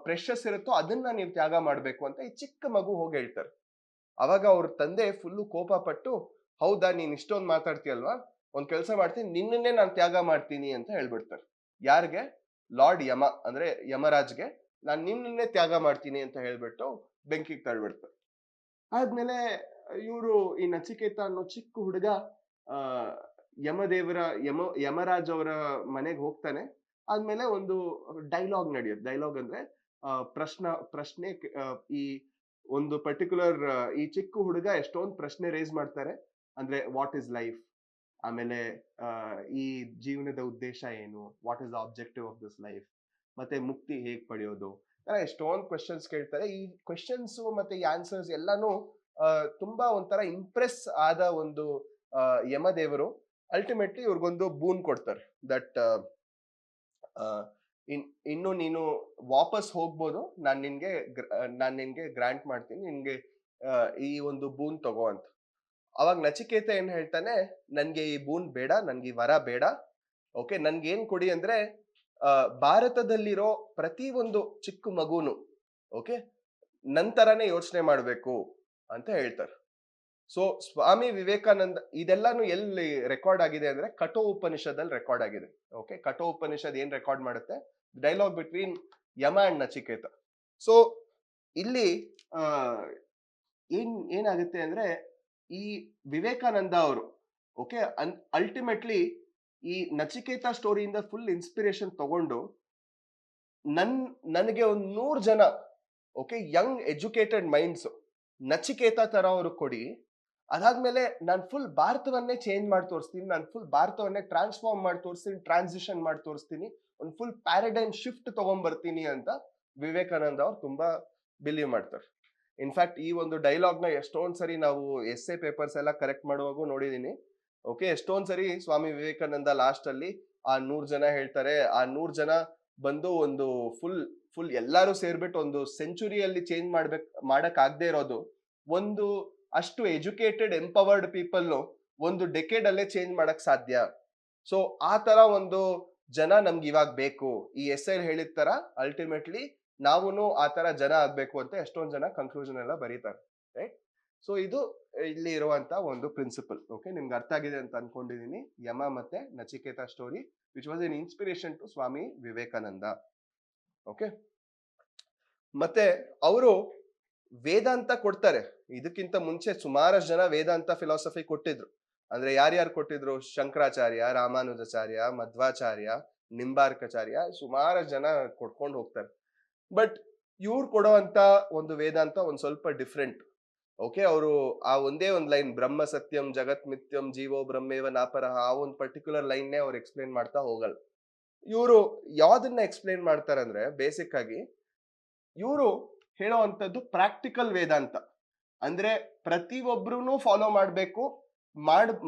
ಪ್ರೆಷಸ್ ಇರುತ್ತೋ ಅದನ್ನ ನೀವು ತ್ಯಾಗ ಮಾಡ್ಬೇಕು ಅಂತ ಈ ಚಿಕ್ಕ ಮಗು ಹೋಗಿ ಹೇಳ್ತಾರೆ. ಅವಾಗ ಅವ್ರ ತಂದೆ ಫುಲ್ಲು ಕೋಪ ಪಟ್ಟು, ಹೌದಾ ನೀನ್ ಇಷ್ಟೊಂದು ಮಾತಾಡ್ತೀಯಲ್ವಾ, ಒಂದ್ ಕೆಲಸ ಮಾಡ್ತೀನಿ, ನಿನ್ನನ್ನೇ ನಾನು ತ್ಯಾಗ ಮಾಡ್ತೀನಿ ಅಂತ ಹೇಳ್ಬಿಡ್ತಾರೆ. ಯಾರಿಗೆ? ಲಾರ್ಡ್ ಯಮ, ಅಂದ್ರೆ ಯಮರಾಜ್ಗೆ ನಾನ್ ನಿನ್ನನ್ನೇ ತ್ಯಾಗ ಮಾಡ್ತೀನಿ ಅಂತ ಹೇಳ್ಬಿಟ್ಟು ಬೆಂಕಿಗೆ ತಳ್ಬಿಡ್ತಾರೆ. ಆದ್ಮೇಲೆ ಇವರು ಈ ನಚಿಕೇತ ಅನ್ನೋ ಚಿಕ್ಕ ಹುಡುಗ ಆ ಯಮರಾಜ್ ಅವರ ಮನೆಗೆ ಹೋಗ್ತಾನೆ. ಆದ್ಮೇಲೆ ಒಂದು ಡೈಲಾಗ್ ನಡೆಯುತ್ತೆ. ಡೈಲಾಗ್ ಅಂದ್ರೆ ಪ್ರಶ್ನೆ ಈ ಒಂದು ಪರ್ಟಿಕ್ಯುಲರ್ ಈ ಚಿಕ್ಕ ಹುಡುಗ ಎಷ್ಟೊಂದು ಪ್ರಶ್ನೆ ರೇಸ್ ಮಾಡ್ತಾರೆ. ಅಂದ್ರೆ ವಾಟ್ ಇಸ್ ಲೈಫ್, ಆಮೇಲೆ ಈ ಜೀವನದ ಉದ್ದೇಶ ಏನು, what is the objective of this life, ಮತ್ತೆ ಮುಕ್ತಿ ಹೇಗ್ ಪಡೆಯೋದು, ಎಷ್ಟೊಂದು ಕ್ವೆಶನ್ಸ್ ಕೇಳ್ತಾರೆ. ಈ ಕ್ವೆಶನ್ಸ್ ಮತ್ತೆ ಈ ಆನ್ಸರ್ಸ್ ಎಲ್ಲಾನು ತುಂಬಾ ಒಂಥರ ಇಂಪ್ರೆಸ್ ಆದ ಒಂದು ಯಮದೇವರು ಅಲ್ಟಿಮೇಟ್ಲಿ ಇವ್ರಿಗೊಂದು ಬೂನ್ ಕೊಡ್ತಾರೆ. ದಟ್ ಇನ್ನು ನೀನು ವಾಪಸ್ ಹೋಗ್ಬೋದು, ನಾನ್ ನಿನ್ಗೆ ಗ್ರಾಂಟ್ ಮಾಡ್ತೀನಿ, ನಿನ್ಗೆ ಈ ಒಂದು ಬೂನ್ ತಗೋ ಅಂತ. ಅವಾಗ ನಚಿಕೇತ ಏನ್ ಹೇಳ್ತಾನೆ, ನನ್ಗೆ ಈ ಬೂನ್ ಬೇಡ, ನನ್ಗೆ ಈ ವರ ಬೇಡ. ಓಕೆ, ನನ್ಗೆ ಏನ್ ಕೊಡಿ ಅಂದ್ರೆ ಭಾರತದಲ್ಲಿರೋ ಪ್ರತಿ ಒಂದು ಚಿಕ್ಕ ಮಗುನು ಓಕೆ ನಂತರನೇ ಯೋಚನೆ ಮಾಡ್ಬೇಕು ಅಂತ ಹೇಳ್ತಾರೆ. ಸೊ ಸ್ವಾಮಿ ವಿವೇಕಾನಂದ ಇದೆಲ್ಲಾನು ಎಲ್ಲಿ ರೆಕಾರ್ಡ್ ಆಗಿದೆ ಅಂದ್ರೆ ಕಠೋ ಉಪನಿಷದಲ್ಲಿ ರೆಕಾರ್ಡ್ ಆಗಿದೆ. ಓಕೆ, ಕಠೋ ಉಪನಿಷದ್ ಏನ್ ರೆಕಾರ್ಡ್ ಮಾಡುತ್ತೆ? Dialogue between Yama and Nachiketa. So ಇಲ್ಲಿ ಏನಾಗುತ್ತೆ ಅಂದ್ರೆ ಈ ವಿವೇಕಾನಂದ ಅವರು ಓಕೆ ಅಲ್ಟಿಮೇಟ್ಲಿ ಈ ನಚಿಕೇತ ಸ್ಟೋರಿಯಿಂದ ಫುಲ್ ಇನ್ಸ್ಪಿರೇಷನ್ ತಗೊಂಡು ನನಗೆ ಒಂದು 100 ಜನ okay Young educated minds Nachiketa ತರ ಅವರು ಕೊಡಿ, ಅದಾದ್ಮೇಲೆ ನಾನು ಫುಲ್ ಭಾರತವನ್ನೇ ಚೇಂಜ್ ಮಾಡಿ ತೋರಿಸ್ತೀನಿ, ನಾನು ಫುಲ್ ಭಾರತವನ್ನೇ ಟ್ರಾನ್ಸ್ಫಾರ್ಮ್ ಮಾಡಿ ತೋರಿಸ್ತೀನಿ, ಟ್ರಾನ್ಸಿಷನ್ ಮಾಡಿ ತೋರಿಸ್ತೀನಿ, ಒಂದು ಫುಲ್ ಪ್ಯಾರಡೈಮ್ ಶಿಫ್ಟ್ ತಗೊಂಡ್ಬರ್ತೀನಿ ಅಂತ ವಿವೇಕಾನಂದ ಅವ್ರು ತುಂಬಾ ಬಿಲೀವ್ ಮಾಡ್ತಾರೆ. ಇನ್ಫ್ಯಾಕ್ಟ್ ಈ ಒಂದು ಡೈಲಾಗ್ ನ ಎಷ್ಟೊಂದ್ ಸರಿ ನಾವು ಎಸ್ಸೆ ಪೇಪರ್ಸ್ ಎಲ್ಲ ಕರೆಕ್ಟ್ ಮಾಡುವಾಗೂ ನೋಡಿದೀನಿ. ಓಕೆ, ಎಷ್ಟೊಂದ್ ಸರಿ ಸ್ವಾಮಿ ವಿವೇಕಾನಂದ ಲಾಸ್ಟ್ ಅಲ್ಲಿ ಆ 100 ಜನ ಹೇಳ್ತಾರೆ, ಆ 100 ಜನ ಬಂದು ಒಂದು ಫುಲ್ ಎಲ್ಲಾರು ಸೇರ್ಬಿಟ್ಟು ಒಂದು ಸೆಂಚುರಿಯಲ್ಲಿ ಚೇಂಜ್ ಮಾಡಕ್ ಆಗದೆ ಇರೋದು ಒಂದು ಅಷ್ಟು ಎಜುಕೇಟೆಡ್ ಎಂಪವರ್ಡ್ ಪೀಪಲ್ ಒಂದು ಡೆಕೆಡ್ ಅಲ್ಲೇ ಚೇಂಜ್ ಮಾಡಕ್ ಸಾಧ್ಯ. ಸೊ ಆ ತರ ಒಂದು ಜನ ನಮ್ಗೆ ಇವಾಗ ಬೇಕು. ಈ ಎಸ್ಸೆ ಹೇಳಿದ ತರ ಅಲ್ಟಿಮೇಟ್ಲಿ ನಾವುನು ಆ ತರ ಜನ ಆಗ್ಬೇಕು ಅಂತ ಎಷ್ಟೊಂದ್ ಜನ ಕನ್ಕ್ಲೂಷನ್ ಎಲ್ಲ ಬರೀತಾರೆ. ರೈಟ್? ಸೊ ಇದು ಇಲ್ಲಿ ಇರುವಂತ ಒಂದು ಪ್ರಿನ್ಸಿಪಲ್. ಓಕೆ, ನಿಮ್ಗೆ ಅರ್ಥ ಆಗಿದೆ ಅಂತ ಅನ್ಕೊಂಡಿದೀನಿ. ಯಮ ಮತ್ತೆ Nachiketa story which was an inspiration to Swami Vivekananda. Okay, ಮತ್ತೆ ಅವರು ವೇದಾಂತ ಕೊಡ್ತಾರೆ. ಇದಕ್ಕಿಂತ ಮುಂಚೆ ಸುಮಾರಷ್ಟು ಜನ ವೇದಾಂತ ಫಿಲಾಸಫಿ ಕೊಟ್ಟಿದ್ರು. ಅಂದ್ರೆ ಯಾರ್ಯಾರು ಕೊಟ್ಟಿದ್ರು? ಶಂಕರಾಚಾರ್ಯ, ರಾಮಾನುಜಾಚಾರ್ಯ, ಮಧ್ವಾಚಾರ್ಯ, ನಿಂಬಾರ್ಕಾಚಾರ್ಯ, ಸುಮಾರಷ್ಟು ಜನ ಕೊಡ್ಕೊಂಡು ಹೋಗ್ತಾರೆ. ಬಟ್ ಇವ್ರು ಕೊಡುವಂತ ಒಂದು ವೇದಾಂತ ಒಂದ್ ಸ್ವಲ್ಪ ಡಿಫ್ರೆಂಟ್. ಓಕೆ, ಅವರು ಆ ಒಂದೇ ಒಂದು ಲೈನ್ ಬ್ರಹ್ಮ ಸತ್ಯಂ ಜಗತ್ ಮಿಥ್ಯಂ ಜೀವೋ ಬ್ರಹ್ಮೇವ ನಾಪರಹ ಆ ಒಂದು ಪರ್ಟಿಕ್ಯುಲರ್ ಲೈನ್ನೇ ಅವ್ರು ಎಕ್ಸ್ಪ್ಲೇನ್ ಮಾಡ್ತಾ ಹೋಗಲ್ಲ. ಇವರು ಯಾವ್ದನ್ನ ಎಕ್ಸ್ಪ್ಲೇನ್ ಮಾಡ್ತಾರೆ ಅಂದ್ರೆ ಬೇಸಿಕ್ ಆಗಿ ಇವರು ಹೇಳೋವಂಥದ್ದು ಪ್ರಾಕ್ಟಿಕಲ್ ವೇದಾಂತ. ಅಂದ್ರೆ ಪ್ರತಿಯೊಬ್ರು ಫಾಲೋ ಮಾಡ್ಬೇಕು,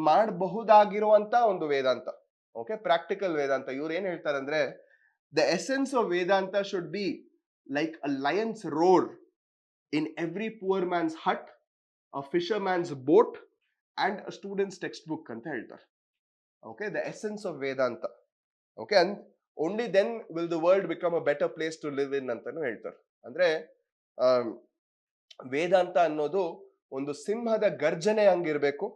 ಮಾಡಬಹುದಾಗಿರುವಂತ ಒಂದು ವೇದಾಂತ. ಓಕೆ, ಪ್ರಾಕ್ಟಿಕಲ್ ವೇದಾಂತ. ಇವ್ರು ಏನ್ ಹೇಳ್ತಾರೆ ಅಂದ್ರೆ the essence of Vedanta should be like a lion's roar in every poor man's hut, a fisherman's boat and a student's text book ಅಂತ ಹೇಳ್ತಾರೆ. Okay, the essence of Vedanta. Okay, and only then will the world become a better place to live in ಅಂತಾನು ಹೇಳ್ತಾರೆ. ಅಂದ್ರೆ ವೇದಾಂತ ಅನ್ನೋದು ಒಂದು ಸಿಂಹದ ಗರ್ಜನೆ ಹಂಗಿರ್ಬೇಕು.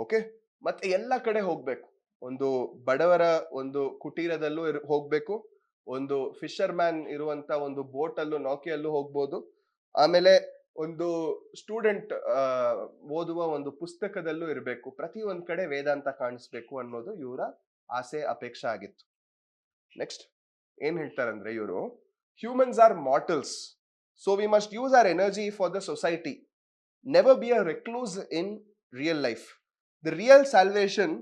Okay, ಮತ್ತೆ ಎಲ್ಲ ಕಡೆ ಹೋಗ್ಬೇಕು. ಒಂದು ಬಡವರ ಒಂದು ಕುಟೀರದಲ್ಲೂ ಹೋಗ್ಬೇಕು, ಒಂದು ಫಿಶರ್ ಮ್ಯಾನ್ ಇರುವಂತ ಒಂದು ಬೋಟ್ ಅಲ್ಲೂ ನೌಕೆಯಲ್ಲೂ ಹೋಗ್ಬೋದು, ಆಮೇಲೆ ಒಂದು ಸ್ಟೂಡೆಂಟ್ ಓದುವ ಒಂದು ಪುಸ್ತಕದಲ್ಲೂ ಇರಬೇಕು. ಪ್ರತಿ ಒಂದ್ ಕಡೆ ವೇದಾಂತ ಕಾಣಿಸ್ಬೇಕು ಅನ್ನೋದು ಇವರ ಆಸೆ ಅಪೇಕ್ಷೆ ಆಗಿತ್ತು. ನೆಕ್ಸ್ಟ್ ಏನ್ ಹೇಳ್ತಾರಂದ್ರೆ ಇವರು, humans are mortals, so we must use our energy for the society, never be a recluse in real life. The real salvation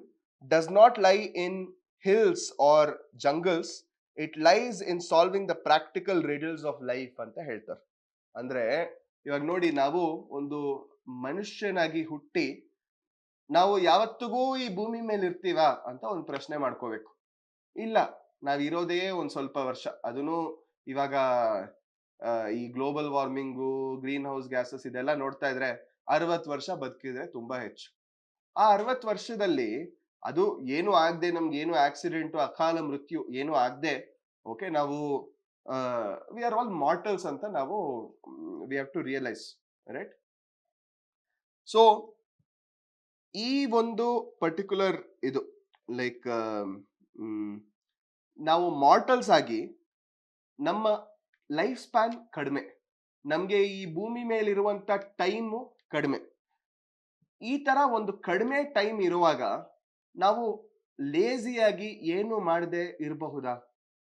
does not lie in hills or jungles, it lies in solving the practical riddles of life ಅಂತ ಹೇಳ್ತಾರೆ. ಅಂದ್ರೆ ಇವಾಗ ನೋಡಿ, ನಾವು ಒಂದು ಮನುಷ್ಯನಾಗಿ ಹುಟ್ಟಿ ನಾವು ಯಾವತ್ತಿಗೂ ಈ ಭೂಮಿ ಮೇಲೆ ಇರ್ತೀವಾ ಅಂತ ಒಂದು ಪ್ರಶ್ನೆ ಮಾಡ್ಕೋಬೇಕು. ಇಲ್ಲ, ನಾವಿರೋದೇ ಒಂದ್ ಸ್ವಲ್ಪ ವರ್ಷ, ಅದನ್ನು ಇವಾಗ ಈ global warming, green house gases ಇದೆಲ್ಲ ನೋಡ್ತಾ ಇದ್ರೆ 60 ವರ್ಷ ಬದುಕಿದ್ರೆ ತುಂಬಾ ಹೆಚ್ಚು. ಆ 60 ವರ್ಷದಲ್ಲಿ ಅದು ಏನು ಆಗದೆ, ನಮ್ಗೆ ಏನು ಆಕ್ಸಿಡೆಂಟು, ಅಕಾಲ ಮೃತ್ಯು ಏನು ಆಗದೆ, ಓಕೆ, ನಾವು ವಿ ಆರ್ ಆಲ್ ಮಾರ್ಟಲ್ಸ್ ಅಂತ ನಾವು we have to realise, right? So ಈ ಒಂದು ಪರ್ಟಿಕ್ಯುಲರ್ ಇದು ಲೈಕ್ ನಾವು ಮಾರ್ಟಲ್ಸ್ ಆಗಿ ನಮ್ಮ ಲೈಫ್ ಸ್ಪ್ಯಾನ್ ಕಡಿಮೆ, ನಮ್ಗೆ ಈ ಭೂಮಿ ಮೇಲಿರುವಂತ ಟೈಮು ಕಡಿಮೆ. ಈ ತರ ಒಂದು ಕಡಿಮೆ ಟೈಮ್ ಇರುವಾಗ ನಾವು ಲೇಸಿಯಾಗಿ ಏನು ಮಾಡದೆ ಇರಬಹುದಾ?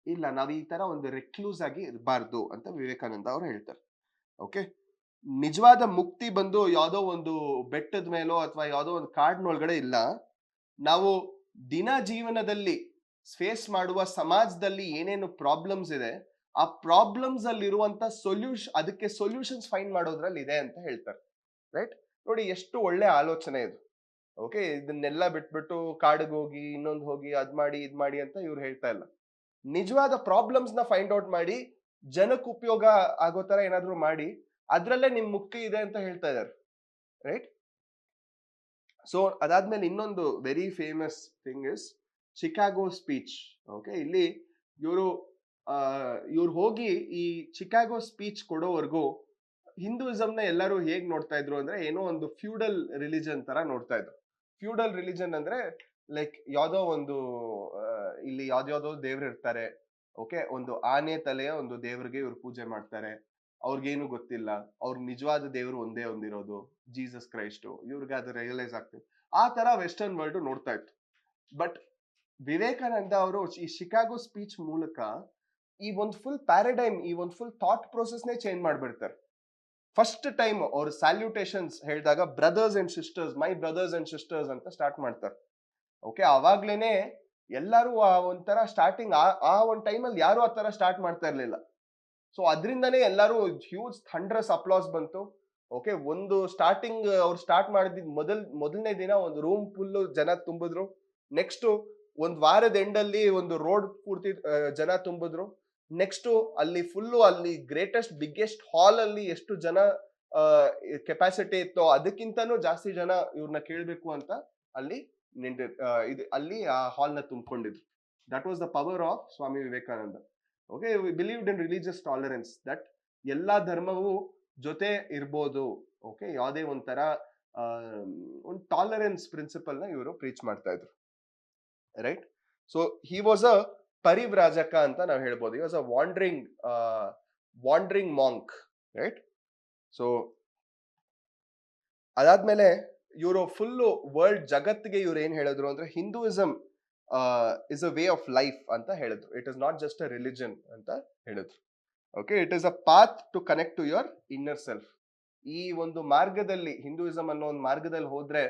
ಇಲ್ಲ, ನಾವು ಈ ತರ ಒಂದು ರೆಕ್ಲೂಸ್ ಆಗಿ ಇರಬಾರ್ದು ಅಂತ ವಿವೇಕಾನಂದ ಅವರು ಹೇಳ್ತಾರೆ. ಓಕೆ, ನಿಜವಾದ ಮುಕ್ತಿ ಬಂದು ಯಾವುದೋ ಒಂದು ಬೆಟ್ಟದ ಮೇಲೋ ಅಥವಾ ಯಾವುದೋ ಒಂದು ಕಾಡಿನೊಳಗಡೆ ಇಲ್ಲ. ನಾವು ದಿನ ಜೀವನದಲ್ಲಿ ಫೇಸ್ ಮಾಡುವ ಸಮಾಜದಲ್ಲಿ ಏನೇನು ಪ್ರಾಬ್ಲಮ್ಸ್ ಇದೆ, ಆ ಪ್ರಾಬ್ಲಮ್ಸ್ ಅಲ್ಲಿ ಇರುವಂತ ಅದಕ್ಕೆ ಸೊಲ್ಯೂಷನ್ಸ್ ಫೈಂಡ್ ಮಾಡೋದ್ರಲ್ಲಿ ಇದೆ ಅಂತ ಹೇಳ್ತಾರೆ, ರೈಟ್? ನೋಡಿ, ಎಷ್ಟು ಒಳ್ಳೆ ಆಲೋಚನೆ ಇದು. ಓಕೆ, ಇದನ್ನೆಲ್ಲ ಬಿಟ್ಬಿಟ್ಟು ಕಾಡಿಗೆ ಹೋಗಿ ಇನ್ನೊಂದು ಹೋಗಿ ಅದ್ ಮಾಡಿ ಇದ್ ಮಾಡಿ ಅಂತ ಇವ್ರು ಹೇಳ್ತಾ ಇಲ್ಲ. ನಿಜವಾದ ಪ್ರಾಬ್ಲಮ್ಸ್ ನ ಫೈಂಡ್ ಔಟ್ ಮಾಡಿ ಜನಕ್ಕೆ ಉಪಯೋಗ ಆಗೋ ತರ ಏನಾದ್ರು ಮಾಡಿ, ಅದ್ರಲ್ಲೇ ನಿಮ್ ಮುಕ್ತಿ ಇದೆ ಅಂತ ಹೇಳ್ತಾ ಇದ್ದಾರೆ, ರೈಟ್? ಸೊ ಅದಾದ್ಮೇಲೆ ಇನ್ನೊಂದು very famous thing is Chicago speech. Okay, ಇಲ್ಲಿ ಇವರು ಹೋಗಿ ಈ ಚಿಕಾಗೋ ಸ್ಪೀಚ್ ಕೊಡೋವರೆಗೂ ಹಿಂದೂಯಿಸಂನ ಎಲ್ಲರೂ ಹೇಗ್ ನೋಡ್ತಾ ಇದ್ರು ಅಂದ್ರೆ, ಏನೋ ಒಂದು ಫ್ಯೂಡಲ್ ರಿಲಿಜನ್ ತರ ನೋಡ್ತಾ ಇದ್ರು. ಫ್ಯೂಡಲ್ ರಿಲಿಜನ್ ಅಂದ್ರೆ ಲೈಕ್ ಯಾವ್ದೋ ಒಂದು ಇಲ್ಲಿ ಯಾವ್ದ್ಯಾವ್ದೋ ದೇವ್ರು ಇರ್ತಾರೆ. ಓಕೆ, ಒಂದು ಆನೆ ತಲೆಯ ಒಂದು ದೇವ್ರಿಗೆ ಇವ್ರು ಪೂಜೆ ಮಾಡ್ತಾರೆ, ಅವ್ರಿಗೇನು ಗೊತ್ತಿಲ್ಲ, ಅವ್ರ ನಿಜವಾದ ದೇವರು ಒಂದೇ ಒಂದಿರೋದು ಜೀಸಸ್ ಕ್ರೈಸ್ಟ್. ಇವ್ರಿಗೆ ಅದು ರಿಯಲೈಸ್ ಆಗ್ತದೆ. ಆ ತರ ವೆಸ್ಟರ್ನ್ ವರ್ಲ್ಡ್ ನೋಡ್ತಾ ಇತ್ತು. ಬಟ್ ವಿವೇಕಾನಂದ ಅವರು ಈ ಶಿಕಾಗೋ ಸ್ಪೀಚ್ ಮೂಲಕ ಈ ಒಂದು ಫುಲ್ ಪ್ಯಾರಾಡೈಮ್, ಈ ಒಂದು ಫುಲ್ ಥಾಟ್ ಪ್ರೋಸೆಸ್ನೇ ಚೇಂಜ್ ಮಾಡ್ಬಿಡ್ತಾರೆ. ಫಸ್ಟ್ ಟೈಮ್ ಅವ್ರ ಸ್ಯಾಲ್ಯೂಟೇಷನ್ಸ್ ಹೇಳಿದಾಗ brothers and sisters, my brothers and sisters ಅಂತ ಸ್ಟಾರ್ಟ್ ಮಾಡ್ತಾರೆ. ಓಕೆ, ಅವಾಗ್ಲೇನೆ ಎಲ್ಲರೂ ಆ ಒಂಥರ ಸ್ಟಾರ್ಟಿಂಗ್ ಆ ಒಂದು ಟೈಮಲ್ಲಿ ಯಾರು ಆ ತರ ಸ್ಟಾರ್ಟ್ ಮಾಡ್ತಾ ಇರ್ಲಿಲ್ಲ. ಸೊ ಅದರಿಂದನೇ ಎಲ್ಲರೂ ಹ್ಯೂಜ್ ಥಂಡ್ರಸ್ ಅಪ್ಲಾಸ್ ಬಂತು. ಓಕೆ, ಒಂದು ಸ್ಟಾರ್ಟಿಂಗ್ ಅವ್ರು ಸ್ಟಾರ್ಟ್ ಮಾಡಿದ್ ಮೊದಲನೇ ದಿನ ಒಂದು ರೂಮ್ ಫುಲ್ ಜನ ತುಂಬಿದ್ರು. ನೆಕ್ಸ್ಟ್ ಒಂದು ವಾರದ ಎಂಡಲ್ಲಿ ಒಂದು ರೋಡ್ ಪೂರ್ತಿ ಜನ ತುಂಬಿದ್ರು. ನೆಕ್ಸ್ಟ್ ಅಲ್ಲಿ ಫುಲ್ಲು ಅಲ್ಲಿ ಗ್ರೇಟೆಸ್ಟ್ ಬಿಗ್ಗೆಸ್ಟ್ ಹಾಲ್ ಅಲ್ಲಿ ಎಷ್ಟು ಜನ ಕೆಪಾಸಿಟಿ ಇತ್ತೋ ಅದಕ್ಕಿಂತನೂ ಜಾಸ್ತಿ ಜನ ಇವ್ರನ್ನ ಕೇಳಬೇಕು ಅಂತ ಅಲ್ಲಿ ಅಲ್ಲಿ ಆ ಹಾಲ್ ನ ತುಂಬಿಕೊಂಡಿದ್ರು. That was the power of Swami Vivekananda. Okay, we believed in religious tolerance, that ಎಲ್ಲಾ ಧರ್ಮವೂ ಜೊತೆ ಇರ್ಬೋದು. ಓಕೆ, ಯಾವುದೇ ಒಂಥರ ಒಂದು ಟಾಲರೆನ್ಸ್ ಪ್ರಿನ್ಸಿಪಲ್ ನ ಇವರು ಪ್ರೀಚ್ ಮಾಡ್ತಾ ಇದ್ರು, right? So he was a ಪರಿವ್ರಾಜಕ ಅಂತ ನಾವು ಹೇಳ್ಬೋದು. He was a wandering monk, right? So ಅದಾದ್ಮೇಲೆ ಇವರು ಫುಲ್ಲು ವರ್ಲ್ಡ್ ಜಗತ್ತಿಗೆ ಇವ್ರು ಏನ್ ಹೇಳಿದ್ರು ಅಂದ್ರೆ, Hinduism is a way of life ಅಂತ ಹೇಳಿದ್ರು. It is not just a religion ಅಂತ ಹೇಳಿದ್ರು. Okay, it is a path to connect to your inner self. ಈ ಒಂದು ಮಾರ್ಗದಲ್ಲಿ, ಹಿಂದೂಯಿಸಂ ಅನ್ನೋ ಒಂದು ಮಾರ್ಗದಲ್ಲಿ ಹೋದ್ರೆ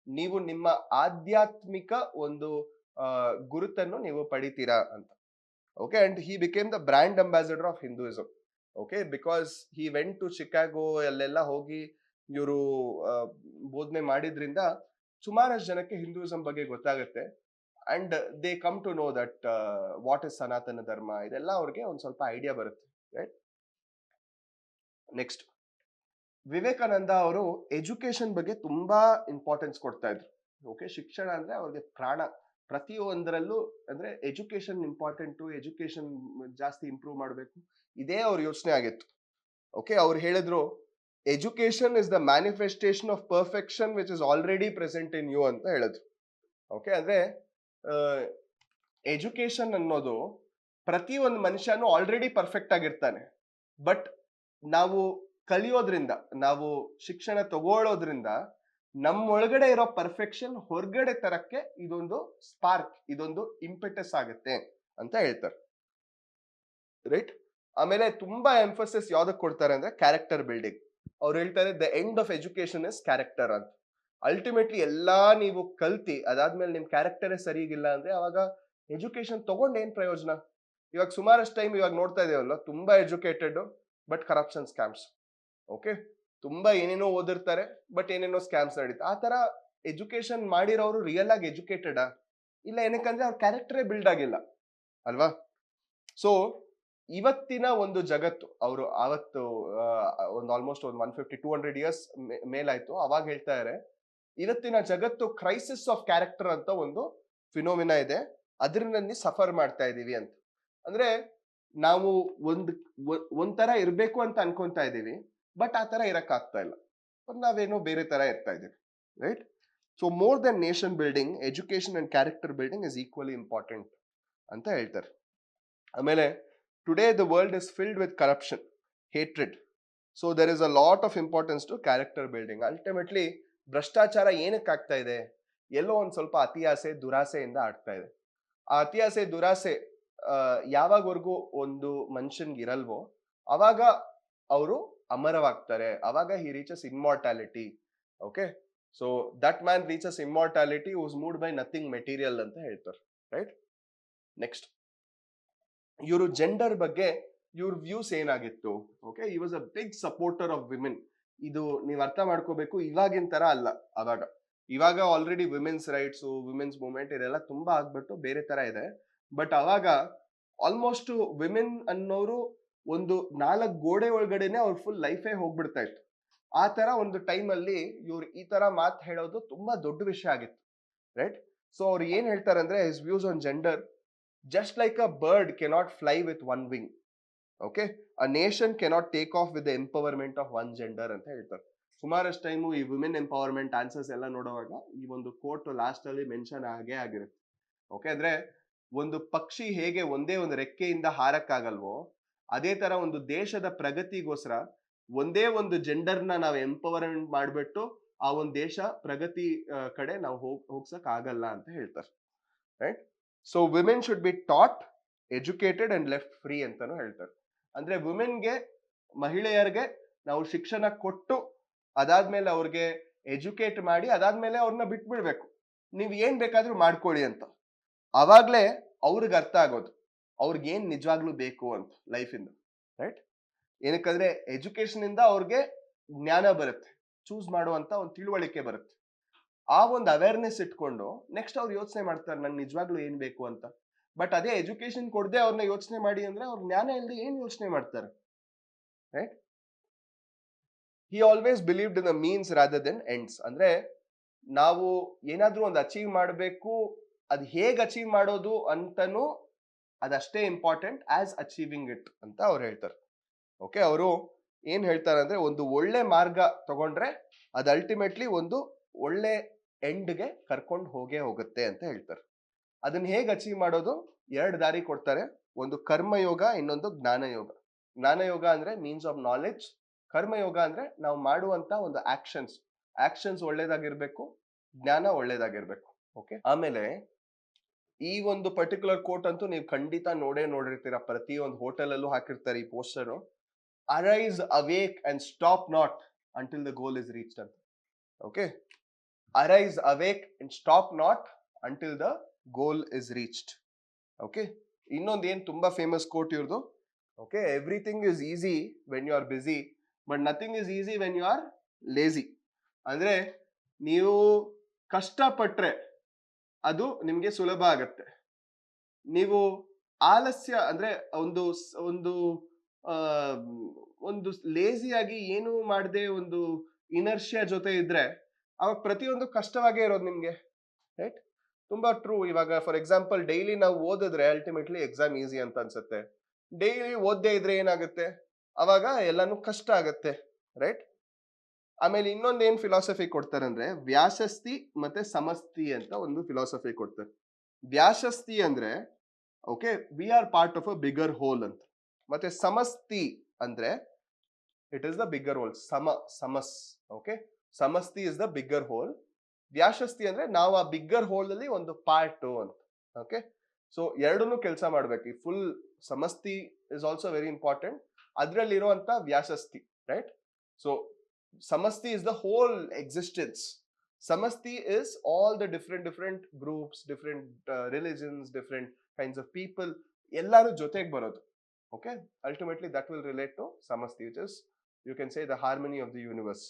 ನೀವು ನಿಮ್ಮ ಆಧ್ಯಾತ್ಮಿಕ ಒಂದು ಗುರುತನ್ನು ನೀವು ಪಡಿತೀರಾ ಅಂತ. Okay, and he became the brand ambassador of Hinduism. Okay, because he went to Chicago, ಅಲ್ಲೆಲ್ಲ ಹೋಗಿ ಇವರು ಬೋಧನೆ ಮಾಡಿದ್ರಿಂದ ಸುಮಾರಷ್ಟು ಜನಕ್ಕೆ ಹಿಂದೂಯಿಸಂ ಬಗ್ಗೆ ಗೊತ್ತಾಗುತ್ತೆ. And they come to know that what is Sanatana Dharma, ಇದೆಲ್ಲ ಅವ್ರಿಗೆ ಒಂದ್ ಸ್ವಲ್ಪ ಐಡಿಯಾ ಬರುತ್ತೆ, ರೈಟ್? ನೆಕ್ಸ್ಟ್ ವಿವೇಕಾನಂದ ಅವರು ಎಜುಕೇಶನ್ ಬಗ್ಗೆ ತುಂಬಾ ಇಂಪಾರ್ಟೆನ್ಸ್ ಕೊಡ್ತಾ ಇದ್ರು. ಓಕೆ, ಶಿಕ್ಷಣ ಅಂದ್ರೆ ಅವ್ರಿಗೆ ಪ್ರಾಣ. ಪ್ರತಿಯೊಂದರಲ್ಲೂ ಅಂದ್ರೆ ಎಜುಕೇಶನ್ ಇಂಪಾರ್ಟೆಂಟು, ಎಜುಕೇಶನ್ ಜಾಸ್ತಿ ಇಂಪ್ರೂವ್ ಮಾಡಬೇಕು, ಇದೇ ಅವ್ರ ಯೋಚನೆ ಆಗಿತ್ತು. ಓಕೆ, ಅವ್ರು ಹೇಳಿದ್ರು education is the manifestation of perfection which is already present in you ಅಂತ ಹೇಳಿದ್ರು. ಓಕೆ, ಅಂದ್ರೆ ಎಜುಕೇಶನ್ ಅನ್ನೋದು ಪ್ರತಿ ಒಂದು ಮನುಷ್ಯನು ಆಲ್ರೆಡಿ ಪರ್ಫೆಕ್ಟ್ ಆಗಿರ್ತಾನೆ. ಬಟ್ ನಾವು ಕಲಿಯೋದ್ರಿಂದ, ನಾವು ಶಿಕ್ಷಣ ತಗೊಳ್ಳೋದ್ರಿಂದ ನಮ್ಮೊಳಗಡೆ ಇರೋ ಪರ್ಫೆಕ್ಷನ್ ಹೊರಗಡೆ ತರಕ್ಕೆ ಇದೊಂದು ಸ್ಪಾರ್ಕ್, ಇದೊಂದು ಇಂಪೆಟಸ್ ಆಗುತ್ತೆ ಅಂತ ಹೇಳ್ತಾರೆ. ರೈಟ್. ಆಮೇಲೆ ತುಂಬಾ ಎಂಫಸಿಸ್ ಯಾವ್ದಕ್ ಕೊಡ್ತಾರೆ ಅಂದ್ರೆ ಕ್ಯಾರೆಕ್ಟರ್ ಬಿಲ್ಡಿಂಗ್. ಅವ್ರು ಹೇಳ್ತಾರೆ the end of education is character ಅಂತ. ಅಲ್ಟಿಮೇಟ್ಲಿ ಎಲ್ಲಾ ನೀವು ಕಲ್ತಿ ಅದಾದ್ಮೇಲೆ ನಿಮ್ ಕ್ಯಾರೆಕ್ಟರೇ ಸರಿಗಿಲ್ಲ ಅಂದ್ರೆ ಅವಾಗ ಎಜುಕೇಶನ್ ತಗೊಂಡ್ ಏನ್ ಪ್ರಯೋಜನ? ಇವಾಗ ಸುಮಾರಷ್ಟು ಟೈಮ್ ಇವಾಗ ನೋಡ್ತಾ ಇದೀವಲ್ಲ, ತುಂಬಾ educated but corruption scams. Okay, ತುಂಬಾ ಏನೇನೋ ಓದಿರ್ತಾರೆ ಬಟ್ ಏನೇನೋ ಸ್ಕ್ಯಾಮ್ಸ್ ನಡೀತಾ. ಆ ತರ ಎಜುಕೇಶನ್ ಮಾಡಿರೋರು ರಿಯಲ್ ಆಗಿ ಎಜುಕೇಟೆಡಾ? ಇಲ್ಲ, ಏನಕ್ಕಂದ್ರೆ ಅವ್ರ ಕ್ಯಾರೆಕ್ಟರೇ ಬಿಲ್ಡ್ ಆಗಿಲ್ಲ ಅಲ್ವಾ? ಸೊ ಇವತ್ತಿನ ಒಂದು ಜಗತ್ತು, ಅವರು ಅವತ್ತು ಒಂದು ಆಲ್ಮೋಸ್ಟ್ ಒಂದು 150-200 ಇಯರ್ಸ್ ಮೇಲಾಯ್ತು, ಅವಾಗ ಹೇಳ್ತಾ ಇದ್ದಾರೆ ಇವತ್ತಿನ ಜಗತ್ತು ಕ್ರೈಸಿಸ್ ಆಫ್ ಕ್ಯಾರೆಕ್ಟರ್ ಅಂತ ಒಂದು ಫಿನೋಮಿನಾ ಇದೆ, ಅದರಲ್ಲಿ ಸಫರ್ ಮಾಡ್ತಾ ಇದೀವಿ ಅಂತ. ಅಂದ್ರೆ ನಾವು ಒಂಥರ ಇರ್ಬೇಕು ಅಂತ ಅನ್ಕೊಂತಾ ಇದೀವಿ, ಬಟ್ ಆ ತರ ಇರಕ್ ಆಗ್ತಾ ಇಲ್ಲ, ನಾವೇನೋ ಬೇರೆ ತರ ಇರ್ತಾ ಇದೀವಿ. Right. So more then nation building, education and character building is equally important ಅಂತ ಹೇಳ್ತಾರೆ. ಆಮೇಲೆ today the world is filled with corruption, hatred. So there is a lot of importance to character building. Ultimately ಭ್ರಷ್ಟಾಚಾರ ಏನಕ್ಕೆ ಆಗ್ತಾ ಇದೆ? ಎಲ್ಲೋ ಒಂದ್ ಸ್ವಲ್ಪ ಅತಿಯಾಸೆ ದುರಾಸೆಯಿಂದ ಆಗ್ತಾ ಇದೆ. ಆ ಅತಿಯಾಸೆ ದುರಾಸೆ ಯಾವಾಗವರೆಗೂ ಒಂದು ಮನುಷ್ಯನ್ಗೆ ಇರಲ್ವೋ ಅವಾಗ ಅವರು ಅಮರವಾಗ್ತಾರೆ, ಅವಾಗ he reaches immortality. Okay, so that man reaches immortality who's moved by nothing material ಅಂತ ಹೇಳ್ತಾರೆ. ರೈಟ್. ನೆಕ್ಸ್ಟ್, ಇವರು ಜೆಂಡರ್ ಬಗ್ಗೆ ಇವ್ರ ವ್ಯೂಸ್ ಏನಾಗಿತ್ತು? ಓಕೆ, ಈ was a big supporter of women. ಇದು ನೀವು ಅರ್ಥ ಮಾಡ್ಕೋಬೇಕು, ಇವಾಗಿನ ತರ ಅಲ್ಲ. ಇವಾಗ already women's rights, women's movement ಇದೆಲ್ಲ ತುಂಬಾ ಆಗ್ಬಿಟ್ಟು ಬೇರೆ ತರ ಇದೆ. ಬಟ್ ಅವಾಗ ಆಲ್ಮೋಸ್ಟ್ ವಿಮೆನ್ ಅನ್ನೋರು ಒಂದು 4 ಗೋಡೆ ಒಳಗಡೆನೆ ಅವ್ರ ಫುಲ್ ಲೈಫೇ ಹೋಗ್ಬಿಡ್ತಾ ಇತ್ತು. ಆ ತರ ಒಂದು ಟೈಮ್ ಅಲ್ಲಿ ಇವ್ರು ಈ ತರ ಮಾತು ಹೇಳೋದು ತುಂಬಾ ದೊಡ್ಡ ವಿಷಯ ಆಗಿತ್ತು. ರೈಟ್. ಸೊ ಅವ್ರು ಏನ್ ಹೇಳ್ತಾರೆ ಅಂದ್ರೆ his views on gender: just like a bird cannot fly with one wing, okay, a nation cannot take off with the empowerment of one gender ಅಂತ ಹೇಳ್ತಾರೆ. ಸುಮಾರಷ್ಟು ಟೈಮು ಈ ವುಮೆನ್ ಎಂಪವರ್ಮೆಂಟ್ ಆನ್ಸರ್ಸ್ ಎಲ್ಲ ನೋಡುವಾಗ ಈ ಒಂದು ಕೋಟ್ ಲಾಸ್ಟ್ ಅಲ್ಲಿ mention ಆಗೇ ಆಗಿರುತ್ತೆ. ಓಕೆ, ಅಂದ್ರೆ ಒಂದು ಪಕ್ಷಿ ಹೇಗೆ ಒಂದೇ ಒಂದು ರೆಕ್ಕೆಯಿಂದ ಹಾರಕ್ಕಾಗಲ್ವೋ, ಅದೇ ತರ ಒಂದು ದೇಶದ ಪ್ರಗತಿಗೋಸ್ಕರ ಒಂದೇ ಒಂದು ಜೆಂಡರ್ನ ನಾವು ಎಂಪವರ್ಮೆಂಟ್ ಮಾಡ್ಬಿಟ್ಟು ಆ ಒಂದು ದೇಶ ಪ್ರಗತಿ ಕಡೆ ನಾವು ಹೋಗ್ಸಕ್ ಆಗಲ್ಲ ಅಂತ ಹೇಳ್ತಾರೆ. Right. So women should be taught, educated and left free ಅಂತಾನು ಹೇಳ್ತಾರೆ. ಅಂದ್ರೆ ವುಮೆನ್ಗೆ, ಮಹಿಳೆಯರಿಗೆ ನಾವು ಶಿಕ್ಷಣ ಕೊಟ್ಟು ಅದಾದ್ಮೇಲೆ ಅವ್ರಿಗೆ ಎಜುಕೇಟ್ ಮಾಡಿ ಅದಾದ್ಮೇಲೆ ಅವ್ರನ್ನ ಬಿಟ್ಬಿಡ್ಬೇಕು, ನೀವ್ ಏನ್ ಬೇಕಾದ್ರೂ ಮಾಡ್ಕೊಳ್ಳಿ ಅಂತ. ಅವಾಗ್ಲೇ ಅವ್ರಿಗೆ ಅರ್ಥ ಆಗೋದು ಅವ್ರಿಗೆ ಏನ್ ನಿಜವಾಗ್ಲೂ ಬೇಕು ಅಂತ ಲೈಫ್ ಇಂದ. ರೈಟ್. ಏನಕ್ಕಂದ್ರೆ ಎಜುಕೇಶನ್ ಇಂದ ಅವ್ರಿಗೆ ಜ್ಞಾನ ಬರುತ್ತೆ, ಚೂಸ್ ಮಾಡುವಂತ ಒಂದು ತಿಳುವಳಿಕೆ ಬರುತ್ತೆ. ಆ ಒಂದು ಅವೇರ್ನೆಸ್ ಇಟ್ಕೊಂಡು ನೆಕ್ಸ್ಟ್ ಅವ್ರು ಯೋಚನೆ ಮಾಡ್ತಾರೆ ನಂಗೆ ನಿಜವಾಗ್ಲೂ ಏನ್ ಬೇಕು ಅಂತ. ಬಟ್ ಅದೇ ಎಜುಕೇಶನ್ ಕೊಡದೆ ಅವ್ರನ್ನ ಯೋಚನೆ ಮಾಡಿ ಅಂದ್ರೆ ಅವ್ರ ಜ್ಞಾನ ಇಲ್ಲದೆ ಏನ್ ಯೋಚನೆ ಮಾಡ್ತಾರೆ. Right. He always believed in the means rather then ends. ಅಂದ್ರೆ ನಾವು ಏನಾದ್ರೂ ಒಂದು ಅಚೀವ್ ಮಾಡಬೇಕು, ಅದು ಹೇಗ್ ಅಚೀವ್ ಮಾಡೋದು ಅಂತನೂ ಅದಷ್ಟೇ ಇಂಪಾರ್ಟೆಂಟ್ ಆಸ್ ಅಚೀವಿಂಗ್ ಇಟ್ ಅಂತ ಅವ್ರು ಹೇಳ್ತಾರೆ. ಓಕೆ, ಅವರು ಏನ್ ಹೇಳ್ತಾರೆ ಅಂದ್ರೆ ಒಂದು ಒಳ್ಳೆ ಮಾರ್ಗ ತಗೊಂಡ್ರೆ ಅದು ಅಲ್ಟಿಮೇಟ್ಲಿ ಒಂದು ಒಳ್ಳೆ ಎಂಡ್ಗೆ ಕರ್ಕೊಂಡು ಹೋಗುತ್ತೆ ಅಂತ ಹೇಳ್ತಾರೆ. ಅದನ್ನ ಹೇಗೆ ಅಚೀವ್ ಮಾಡೋದು? 2 ದಾರಿ ಕೊಡ್ತಾರೆ. ಒಂದು ಕರ್ಮಯೋಗ, ಇನ್ನೊಂದು ಜ್ಞಾನಯೋಗ. ಜ್ಞಾನಯೋಗ ಅಂದ್ರೆ ಮೀನ್ಸ್ ಆಫ್ ನಾಲೆಡ್ಜ್, ಕರ್ಮಯೋಗ ಅಂದ್ರೆ ನಾವು ಮಾಡುವಂತ ಒಂದು ಆಕ್ಷನ್ಸ್ ಒಳ್ಳೇದಾಗಿರ್ಬೇಕು, ಜ್ಞಾನ ಒಳ್ಳೇದಾಗಿರ್ಬೇಕು. ಓಕೆ, ಆಮೇಲೆ ಈ ಒಂದು ಪರ್ಟಿಕ್ಯುಲರ್ ಕೋಟ್ ಅಂತೂ ನೀವು ಖಂಡಿತ ನೋಡಿರ್ತೀರ, ಪ್ರತಿಯೊಂದು ಹೋಟೆಲ್ ಅಲ್ಲೂ ಹಾಕಿರ್ತಾರೆ ಈ poster: arise awake and stop not until the goal is reached ಅಂತ. Okay, arise awake and stop not until the goal is reached. Okay, ಇನ್ನೊಂದು ಏನ್ ತುಂಬಾ ಫೇಮಸ್ ಕೋಟ್ ಇವ್ರದು: okay, everything is easy when you are busy but nothing is easy when you are lazy. ಅಂದ್ರೆ ನೀವು ಕಷ್ಟಪಟ್ರೆ ಅದು ನಿಮ್ಗೆ ಸುಲಭ ಆಗತ್ತೆ. ನೀವು ಆಲಸ್ಯ ಅಂದ್ರೆ ಒಂದು ಆ, ಒಂದು ಲೇಸಿಯಾಗಿ ಏನು ಮಾಡದೆ ಒಂದು ಇನರ್ಷಿಯಾ ಜೊತೆ ಇದ್ರೆ ಅವಾಗ ಪ್ರತಿಯೊಂದು ಕಷ್ಟವಾಗೇ ಇರೋದು ನಿಮ್ಗೆ, ರೈಟ್? ತುಂಬಾ ಟ್ರೂ. ಇವಾಗ ಫಾರ್ ಎಕ್ಸಾಂಪಲ್ ಡೈಲಿ ನಾವು ಓದಿದ್ರೆ ಅಲ್ಟಿಮೇಟ್ಲಿ ಎಕ್ಸಾಮ್ ಈಸಿ ಅಂತ ಅನ್ಸುತ್ತೆ. ಡೈಲಿ ಓದದೇ ಇದ್ರೆ ಏನಾಗುತ್ತೆ, ಅವಾಗ ಎಲ್ಲಾನು ಕಷ್ಟ ಆಗತ್ತೆ, ರೈಟ್? ಆಮೇಲೆ ಇನ್ನೊಂದು ಏನ್ ಫಿಲಾಸಫಿ ಕೊಡ್ತಾರೆ ಅಂದ್ರೆ ವ್ಯಾಸಸ್ತಿ ಮತ್ತೆ ಸಮಸ್ತಿ ಅಂತ ಒಂದು ಫಿಲಾಸಫಿ ಕೊಡ್ತಾರೆ. ವ್ಯಾಸಸ್ತಿ ಅಂದ್ರೆ okay, we are part of a bigger whole ಅಂತ. ಮತ್ತೆ ಸಮಸ್ತಿ ಅಂದ್ರೆ it is the bigger whole. ಸಮಸ್, ಓಕೆ, ಸಮಸ್ತಿ ಇಸ್ ದ ಬಿಗ್ಗರ್ ಹೋಲ್. ವ್ಯಾಸಸ್ತಿ ಅಂದ್ರೆ ನಾವು ಆ ಬಿಗ್ಗರ್ ಹೋಲ್ ಅಲ್ಲಿ ಒಂದು ಪಾರ್ಟ್ ಅಂತ. ಓಕೆ, ಸೊ ಎರಡನ್ನೂ ಕೆಲಸ ಮಾಡ್ಬೇಕು. ಈ ಫುಲ್ ಸಮಸ್ತಿ ಇಸ್ ಆಲ್ಸೋ ವೆರಿ ಇಂಪಾರ್ಟೆಂಟ್, ಅದ್ರಲ್ಲಿ ಇರುವಂತ ವ್ಯಾಸಸ್ತಿ, ರೈಟ್? ಸೊ ಸಮಸ್ತಿ is the whole existence. Samasti is all the different groups, different religions, different kinds of people, ಎಲ್ಲರೂ ಜೊತೆಗೆ ಬರೋದು. Okay, ultimately that will relate to samasti, which is you can say the harmony of the universe.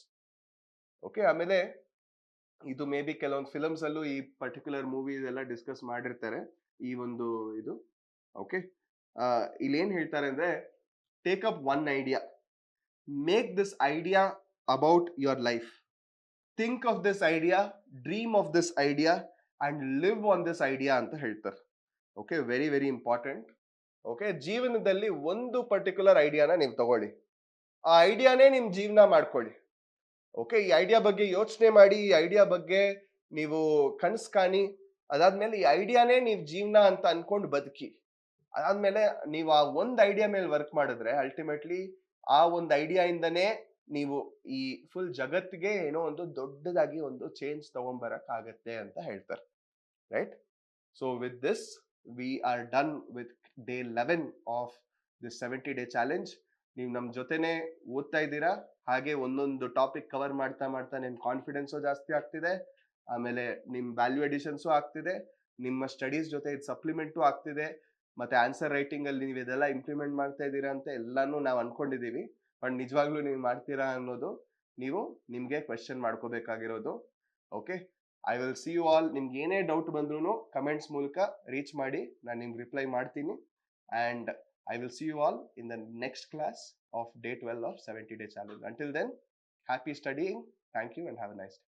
Okay, ಆಮೇಲೆ ಇದು may be ಕೆಲವೊಂದು films ಅಲ್ಲೂ ಈ particular movies ಎಲ್ಲ discuss ಮಾಡಿರ್ತಾರೆ ಈ ಒಂದು ಇದು. ಓಕೆ, ಇಲ್ಲಿ ಏನ್ ಹೇಳ್ತಾರೆ ಅಂದ್ರೆ take up one idea, make this idea about your life, think of this idea, dream of this idea and live on this idea ಅಂತ ಹೇಳ್ತಾರೆ. Okay, very very important. Okay, ಜೀವನದಲ್ಲಿ ಒಂದು ಪರ್ಟಿಕ್ಯುಲರ್ ಐಡಿಯಾನ ನೀವು ತಗೊಳ್ಳಿ, ಆ ಐಡಿಯಾನೇ ನಿಮ್ ಜೀವನ ಮಾಡ್ಕೊಳ್ಳಿ. ಓಕೆ, ಈ ಐಡಿಯಾ ಬಗ್ಗೆ ಯೋಚನೆ ಮಾಡಿ, ಈ ಐಡಿಯಾ ಬಗ್ಗೆ ನೀವು ಕನಸು ಕಾಣಿ, ಅದಾದ್ಮೇಲೆ ಈ ಐಡಿಯಾನೇ ನೀವು ಜೀವನ ಅಂತ ಅನ್ಕೊಂಡು ಬದುಕಿ. ಅದಾದ್ಮೇಲೆ ನೀವು ಆ ಒಂದು ಐಡಿಯಾ ಮೇಲೆ ವರ್ಕ್ ಮಾಡಿದ್ರೆ ಅಲ್ಟಿಮೇಟ್ಲಿ ಆ ಒಂದು ಐಡಿಯಾ ಇಂದನೇ ನೀವು ಈ ಫುಲ್ ಜಗತ್ತಿಗೆ ಏನೋ ಒಂದು ದೊಡ್ಡದಾಗಿ ಒಂದು ಚೇಂಜ್ ತಗೊಂಡ್ಬರಕ್ ಆಗತ್ತೆ ಅಂತ ಹೇಳ್ತಾರೆ, right? So with this we are done with day 11 of this 70-day challenge. ನೀವು ನಮ್ಮ ಜೊತೆನೆ ಓದ್ತಾ ಇದ್ದೀರಾ, ಹಾಗೆ ಒಂದೊಂದು ಟಾಪಿಕ್ ಕವರ್ ಮಾಡ್ತಾ ಮಾಡ್ತಾ ನಿಮ್ ಕಾನ್ಫಿಡೆನ್ಸು ಜಾಸ್ತಿ ಆಗ್ತಿದೆ, ಆಮೇಲೆ ನಿಮ್ ವ್ಯಾಲ್ಯೂ ಎಡಿಷನ್ಸು ಆಗ್ತಿದೆ, ನಿಮ್ಮ ಸ್ಟಡೀಸ್ ಜೊತೆ ಇದು ಸಪ್ಲಿಮೆಂಟು ಆಗ್ತಿದೆ, ಮತ್ತೆ ಆನ್ಸರ್ ರೈಟಿಂಗ್ ಅಲ್ಲಿ ನೀವು ಇದೆಲ್ಲ ಇಂಪ್ಲಿಮೆಂಟ್ ಮಾಡ್ತಾ ಇದ್ದೀರಾ ಅಂತ ಎಲ್ಲಾನು ನಾವು ಅನ್ಕೊಂಡಿದೀವಿ. ಬಟ್ ನಿಜವಾಗ್ಲೂ ನೀವು ಮಾಡ್ತೀರಾ ಅನ್ನೋದು ನೀವು ನಿಮ್ಗೆ ಕ್ವೆಶ್ಚನ್ ಮಾಡ್ಕೋಬೇಕಾಗಿರೋದು. Okay, I will see you all. ನಿಮ್ಗೆ ಏನೇ ಡೌಟ್ ಬಂದ್ರೂ ಕಮೆಂಟ್ಸ್ ಮೂಲಕ ರೀಚ್ ಮಾಡಿ, ನಾನು ನಿಮ್ಗೆ ರಿಪ್ಲೈ ಮಾಡ್ತೀನಿ. And I will see you all in the next class of day 12 of 70-day challenge. Until then, happy studying. Thank you and have a nice day.